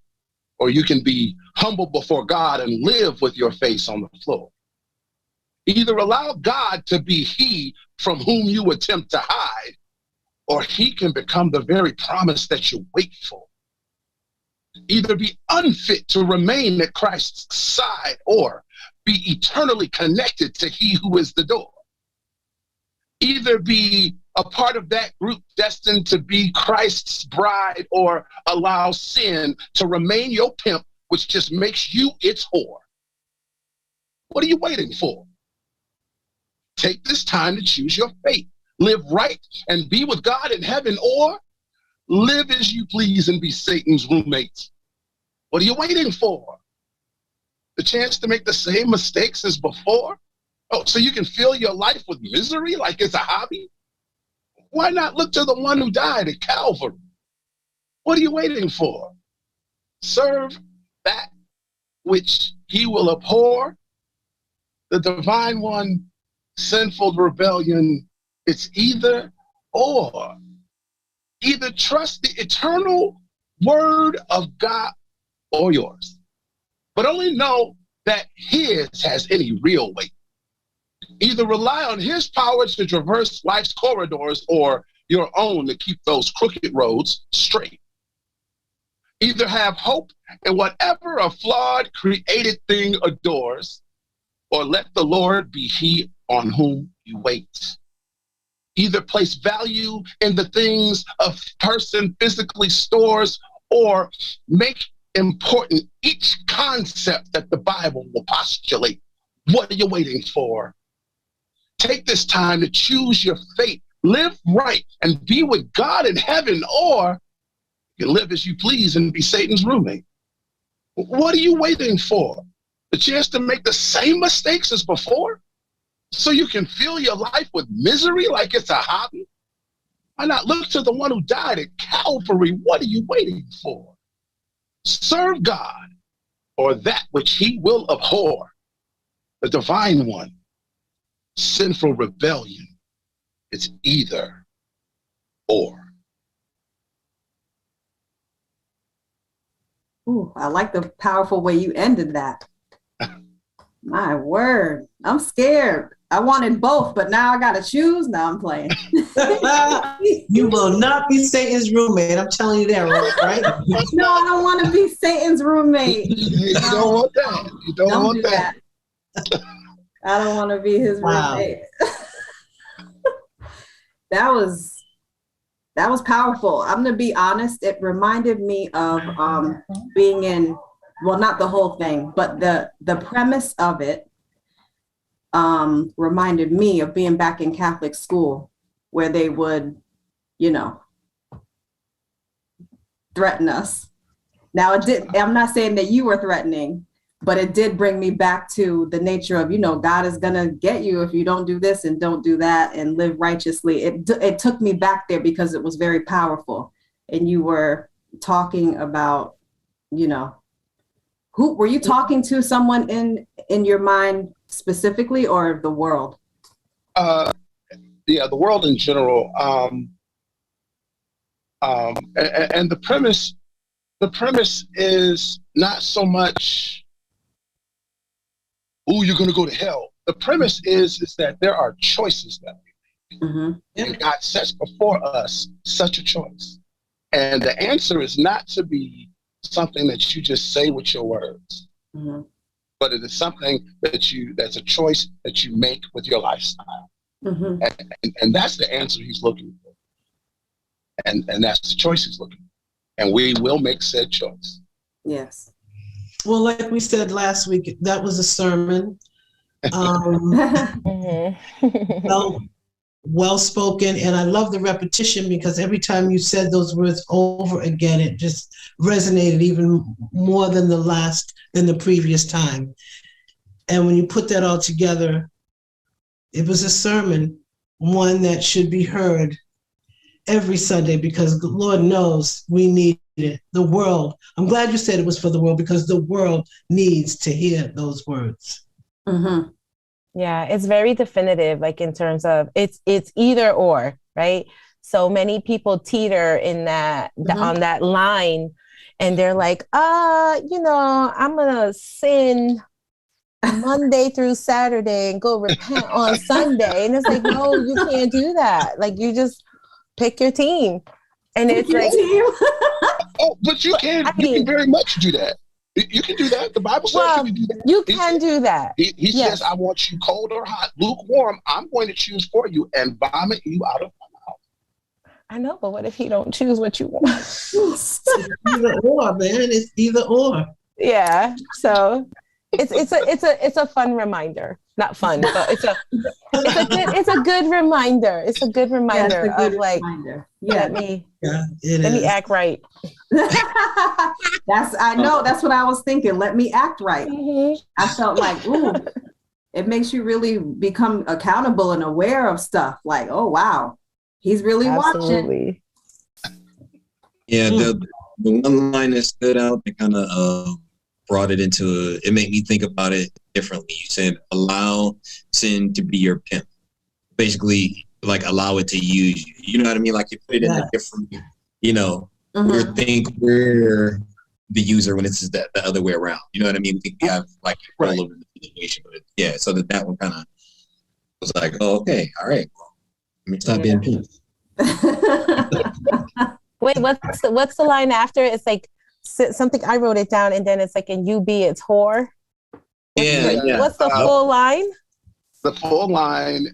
Speaker 6: or you can be humble before God and live with your face on the floor. Either allow God to be he from whom you attempt to hide, or he can become the very promise that you wait for. Either be unfit to remain at Christ's side, or be eternally connected to he who is the door. Either be a part of that group destined to be Christ's bride, or allow sin to remain your pimp, which just makes you its whore. What are you waiting for? Take this time to choose your fate. Live right and be with God in heaven, or live as you please and be Satan's roommates. What are you waiting for? The chance to make the same mistakes as before? Oh, so you can fill your life with misery like it's a hobby? Why not look to the one who died at Calvary? What are you waiting for? Serve that which he will abhor, the divine one. Sinful rebellion, it's either or. Either trust the eternal word of God or yours, but only know that his has any real weight. Either rely on his power to traverse life's corridors, or your own to keep those crooked roads straight. Either have hope in whatever a flawed created thing adores, or let the Lord be he on whom you wait. Either place value in the things a person physically stores, or make important each concept that the Bible will postulate. What are you waiting for? Take this time to choose your fate. Live right and be with God in heaven, or you can live as you please and be Satan's roommate. What are you waiting for? The chance to make the same mistakes as before? So you can fill your life with misery like it's a hobby? Why not look to the one who died at Calvary? What are you waiting for? Serve God, or that which he will abhor, the divine one. Sinful rebellion, it's either or.
Speaker 1: Ooh, I like the powerful way you ended that. My word, I'm scared. I wanted both, but now I gotta choose. Now I'm playing.
Speaker 5: You will not be Satan's roommate. I'm telling you that, right?
Speaker 1: No, I don't want to be Satan's roommate.
Speaker 6: You don't want that. You don't want
Speaker 1: do
Speaker 6: that.
Speaker 1: I don't want to be his roommate. That was powerful. I'm gonna be honest. It reminded me of being in, well, not the whole thing, but the premise of it reminded me of being back in Catholic school, where they would, threaten us. Now, I'm not saying that you were threatening, but it did bring me back to the nature of, God is going to get you if you don't do this and don't do that and live righteously. It took me back there because it was very powerful. And you were talking about, who were you talking to? Someone in your mind specifically, or the world?
Speaker 6: The world in general. And the premise is not so much, "Oh, you're going to go to hell." The premise is that there are choices that we make. Mm-hmm. And God sets before us such a choice. And the answer is not to be something that you just say with your words, mm-hmm. but it is something that's a choice that you make with your lifestyle. Mm-hmm. And that's the answer he's looking for. And that's the choice he's looking for. And we will make said choice.
Speaker 1: Yes.
Speaker 5: Well, like we said last week, that was a sermon. Well spoken, and I love the repetition because every time you said those words over again, it just resonated even more than the previous time. And when you put that all together, it was a sermon, one that should be heard every Sunday because Lord knows we need it. The world, I'm glad you said it was for the world because the world needs to hear those words.
Speaker 3: Mm-hmm. Yeah, it's very definitive, like in terms of it's either or, right? So many people teeter in that on that line, and they're like, I'm gonna sin Monday through Saturday and go repent on Sunday, and it's like, no, you can't do that. Like, you just pick your team, and it's like,
Speaker 6: oh, but you can very much do that. You can do that. The Bible says you can do that.
Speaker 3: You can do that.
Speaker 6: He yes. says, "I want you cold or hot, lukewarm. I'm going to choose for you and vomit you out of my mouth."
Speaker 3: I know, but what if he don't choose what you want?
Speaker 5: Either or, man. It's either or.
Speaker 3: Yeah. So it's a fun reminder. Not fun, but it's a good reminder. It's a good reminder of like, let me act right.
Speaker 1: That's what I was thinking. Let me act right. Mm-hmm. I felt like, ooh, it makes you really become accountable and aware of stuff. Like, oh wow, he's really watching.
Speaker 4: Yeah, the one line that stood out that kind of brought it it made me think about it differently. You said, allow sin to be your pimp. Basically, like, allow it to use you. You know what I mean? Like, you put it in a different, we're the user when it's the other way around. You know what I mean? We think we have like control over the situation. But so that one kind of was like, oh, okay, all right. Well, let me stop being pimp.
Speaker 3: Wait, what's the line after? It's like something, I wrote it down, and then it's like, in UB it's whore. What's the full line?
Speaker 6: The full line,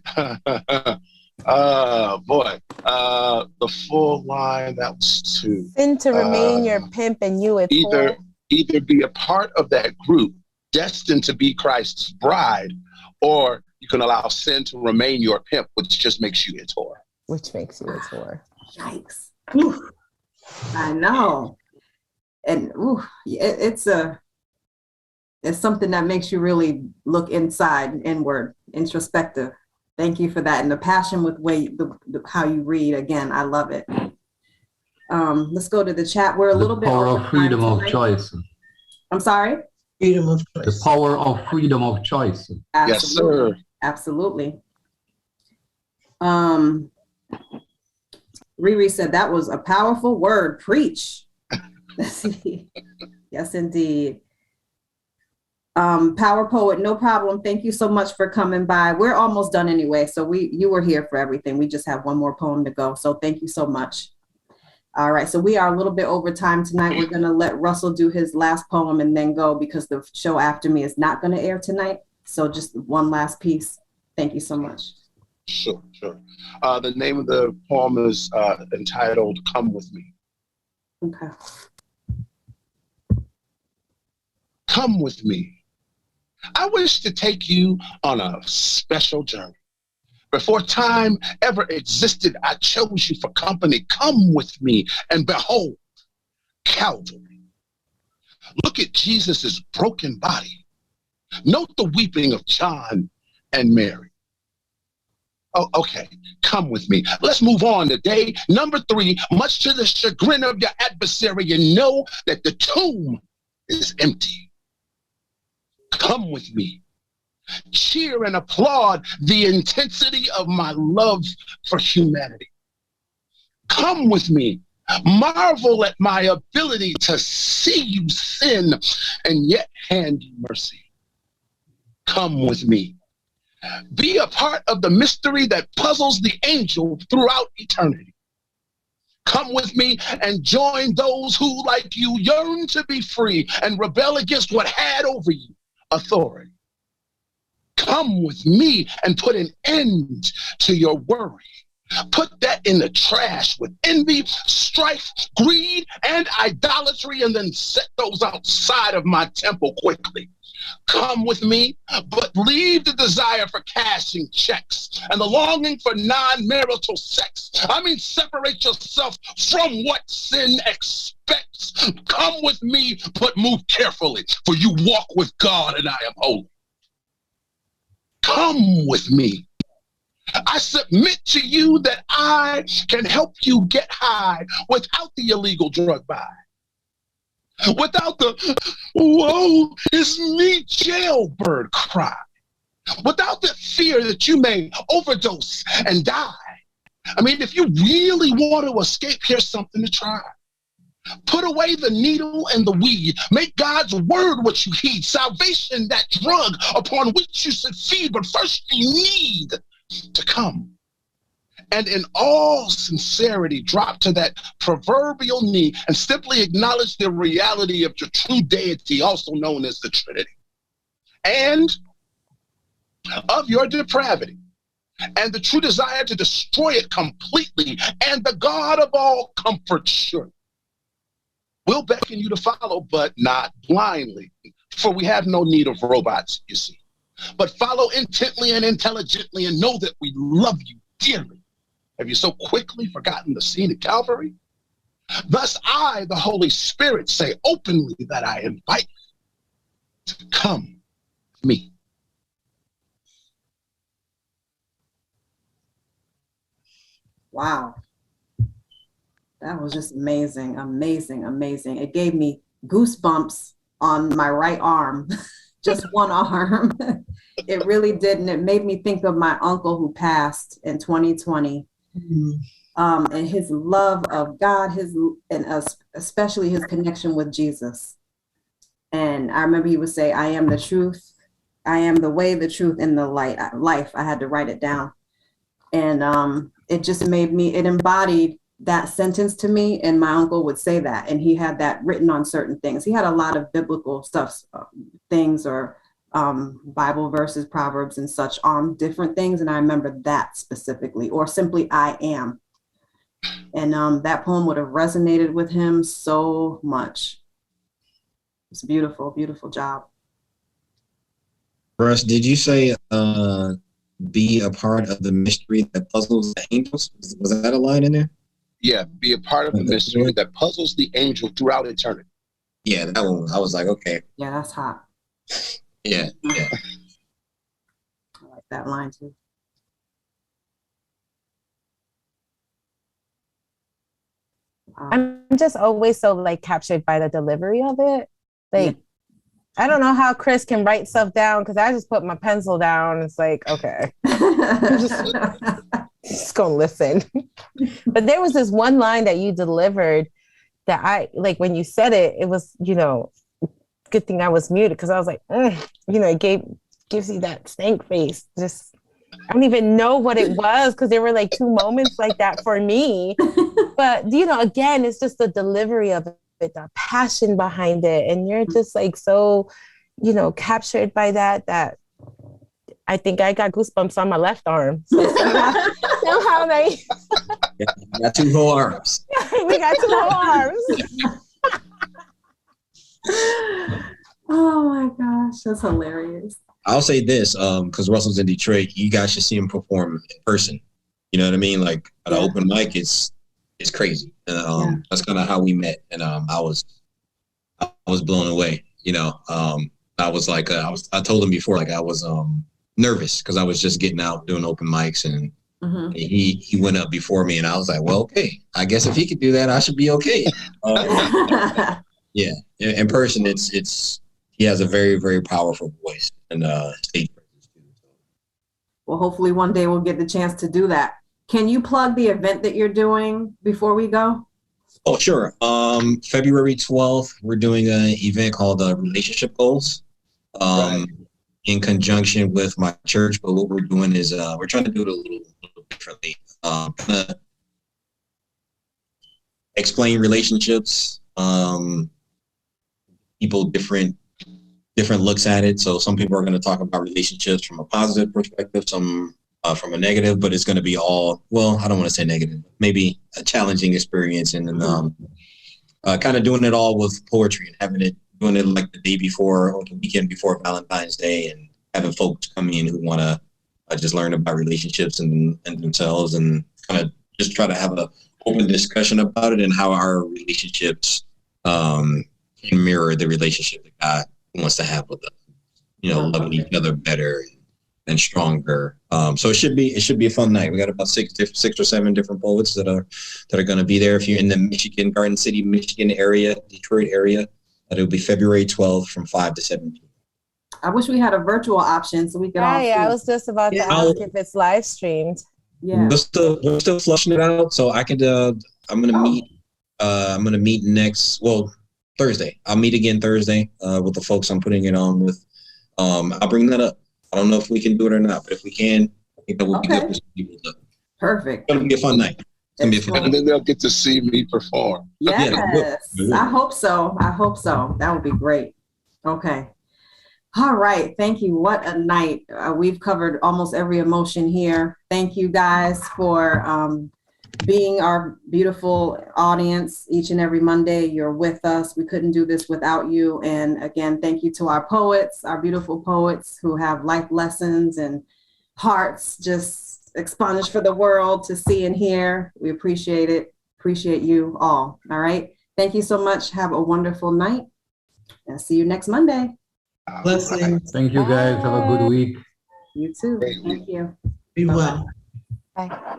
Speaker 6: the full line, that was two.
Speaker 3: Sin to remain your pimp, and you it's
Speaker 6: either
Speaker 3: whore.
Speaker 6: Either be a part of that group destined to be Christ's bride, or you can allow sin to remain your pimp, which just makes you its whore.
Speaker 3: Which makes you its whore.
Speaker 1: Yikes. Ooh. I know. And it's something that makes you really look inside, inward, introspective. Thank you for that. And the passion with how you read, again, I love it. Let's go to the chat. We're a little bit
Speaker 2: power of freedom of choice.
Speaker 1: I'm sorry?
Speaker 5: Freedom of choice.
Speaker 2: The power of freedom of choice.
Speaker 1: Absolutely.
Speaker 6: Yes, sir.
Speaker 1: Absolutely. Riri said that was a powerful word. Preach. Yes, indeed. Power Poet, no problem. Thank you so much for coming by. We're almost done anyway, so you were here for everything. We just have one more poem to go, so thank you so much. All right, so we are a little bit over time tonight. We're going to let Russell do his last poem and then go, because the show after me is not going to air tonight. So just one last piece. Thank you so much.
Speaker 6: Sure. The name of the poem is entitled "Come With Me."
Speaker 1: Okay.
Speaker 6: Come with me. I wish to take you on a special journey. Before time ever existed, I chose you for company. Come with me and behold Calvary. Look at Jesus's broken body. Note the weeping of John and Mary. Oh, okay, come with me. Let's move on today. Number 3, much to the chagrin of your adversary, you know that the tomb is empty. Come with me. Cheer and applaud the intensity of my love for humanity. Come with me. Marvel at my ability to see you sin and yet hand you mercy. Come with me. Be a part of the mystery that puzzles the angel throughout eternity. Come with me and join those who, like you, yearn to be free and rebel against what had over you authority. Come with me and put an end to your worry. Put that in the trash with envy, strife, greed, and idolatry, and then set those outside of my temple quickly. Come with me, but leave the desire for cashing checks and the longing for non-marital sex. I mean, separate yourself from what sin expects. Come with me, but move carefully, for you walk with God and I am holy. Come with me. I submit to you that I can help you get high without the illegal drug buy. Without the, woe is me jailbird cry. Without the fear that you may overdose and die. I mean, if you really want to escape, here's something to try. Put away the needle and the weed. Make God's word what you heed. Salvation, that drug upon which you should feed. But first you need to come. And in all sincerity, drop to that proverbial knee and simply acknowledge the reality of your true deity, also known as the Trinity, and of your depravity, and the true desire to destroy it completely, and the God of all comfort, sure, will beckon you to follow, but not blindly, for we have no need of robots, you see. But follow intently and intelligently and know that we love you dearly. Have you so quickly forgotten the scene at Calvary? Thus I, the Holy Spirit, say openly that I invite you to come with me.
Speaker 1: Wow. That was just amazing, amazing, amazing. It gave me goosebumps on my right arm, just one arm. It really did. And it made me think of my uncle who passed in 2020. And his love of God, especially his connection with Jesus. And I remember he would say, I am the truth. I am the way, the truth, and the life. I had to write it down. And it just made me, it embodied that sentence to me. And my uncle would say that. And he had that written on certain things. He had a lot of biblical stuff, things or Bible verses, Proverbs and such on different things. And I remember that specifically, or simply I am. And that poem would have resonated with him so much. It's beautiful, beautiful job.
Speaker 4: Russ, did you say be a part of the mystery that puzzles the angels? Was that a line in there?
Speaker 6: Yeah, be a part of the mystery that puzzles the angel throughout eternity.
Speaker 4: Yeah, that one. I was like, okay.
Speaker 1: Yeah, that's hot.
Speaker 4: Yeah.
Speaker 1: I like that line too.
Speaker 3: I'm just always so like captured by the delivery of it. Like, yeah. I don't know how Chris can write stuff down because I just put my pencil down. It's like, okay, just gonna listen. But there was this one line that you delivered that I like when you said it. It was, good thing I was muted because I was like, it gives you that stank face. Just I don't even know what it was because there were like two moments like that for me. But again, it's just the delivery of it, the passion behind it, and you're just like so, captured by that I think I got goosebumps on my left arm. So somehow they
Speaker 4: got two whole arms.
Speaker 3: We got two whole arms.
Speaker 1: Oh my gosh, that's hilarious.
Speaker 4: I'll say this, because Russell's in Detroit, you guys should see him perform in person. You know what I mean? Like at an open mic, it's crazy. And that's kind of how we met. And I was I was blown away. I was like, I told him before, like I was nervous because I was just getting out doing open mics, and he went up before me, and I was like, well, okay, I guess if he could do that, I should be okay. Yeah, in person, it's he has a very, very powerful voice and stage presence too.
Speaker 1: Well, hopefully one day we'll get the chance to do that. Can you plug the event that you're doing before we go?
Speaker 4: Oh, sure. February 12th, we're doing an event called Relationship Goals. In conjunction with my church, but what we're doing is we're trying to do it a little differently. Explain relationships, people different looks at it. So some people are going to talk about relationships from a positive perspective, some from a negative, but it's going to be all, well, I don't want to say negative, maybe a challenging experience, and then kind of doing it all with poetry and doing it like the day before or the weekend before Valentine's Day, and having folks come in who want to just learn about relationships and themselves, and kind of just try to have an open discussion about it and how our relationships can mirror the relationship that God wants to have with us. Loving each other better and stronger. So it should be a fun night. We got about six or seven different poets that are going to be there. If you're in the Garden City, Michigan area, Detroit area, it'll be February 12th from 5 to 7 p.m.
Speaker 1: I wish we had a virtual option so we could all.
Speaker 3: Yeah, I was just about to ask if it's live streamed.
Speaker 1: Yeah,
Speaker 4: we're still flushing it out. So I could. I'm gonna meet. I'm gonna meet Thursday. I'll meet again Thursday with the folks I'm putting it on with. I'll bring that up. I don't know if we can do it or not, but if we can, I think that would be good for some people.
Speaker 1: Perfect.
Speaker 4: It's gonna be a fun night.
Speaker 6: And then they'll get to see me perform.
Speaker 1: Yes, I hope so. That would be great. Okay. All right. Thank you. What a night. We've covered almost every emotion here. Thank you guys for being our beautiful audience each and every Monday. You're with us. We couldn't do this without you. And again, thank you to our poets, our beautiful poets who have life lessons and hearts just expunged for the world to see and hear. We appreciate it. Appreciate you all. All right. Thank you so much. Have a wonderful night. And see you next Monday.
Speaker 5: Blessings.
Speaker 2: Thank you guys. Have a good week.
Speaker 1: You too. Thank you.
Speaker 5: Be well.
Speaker 3: Bye.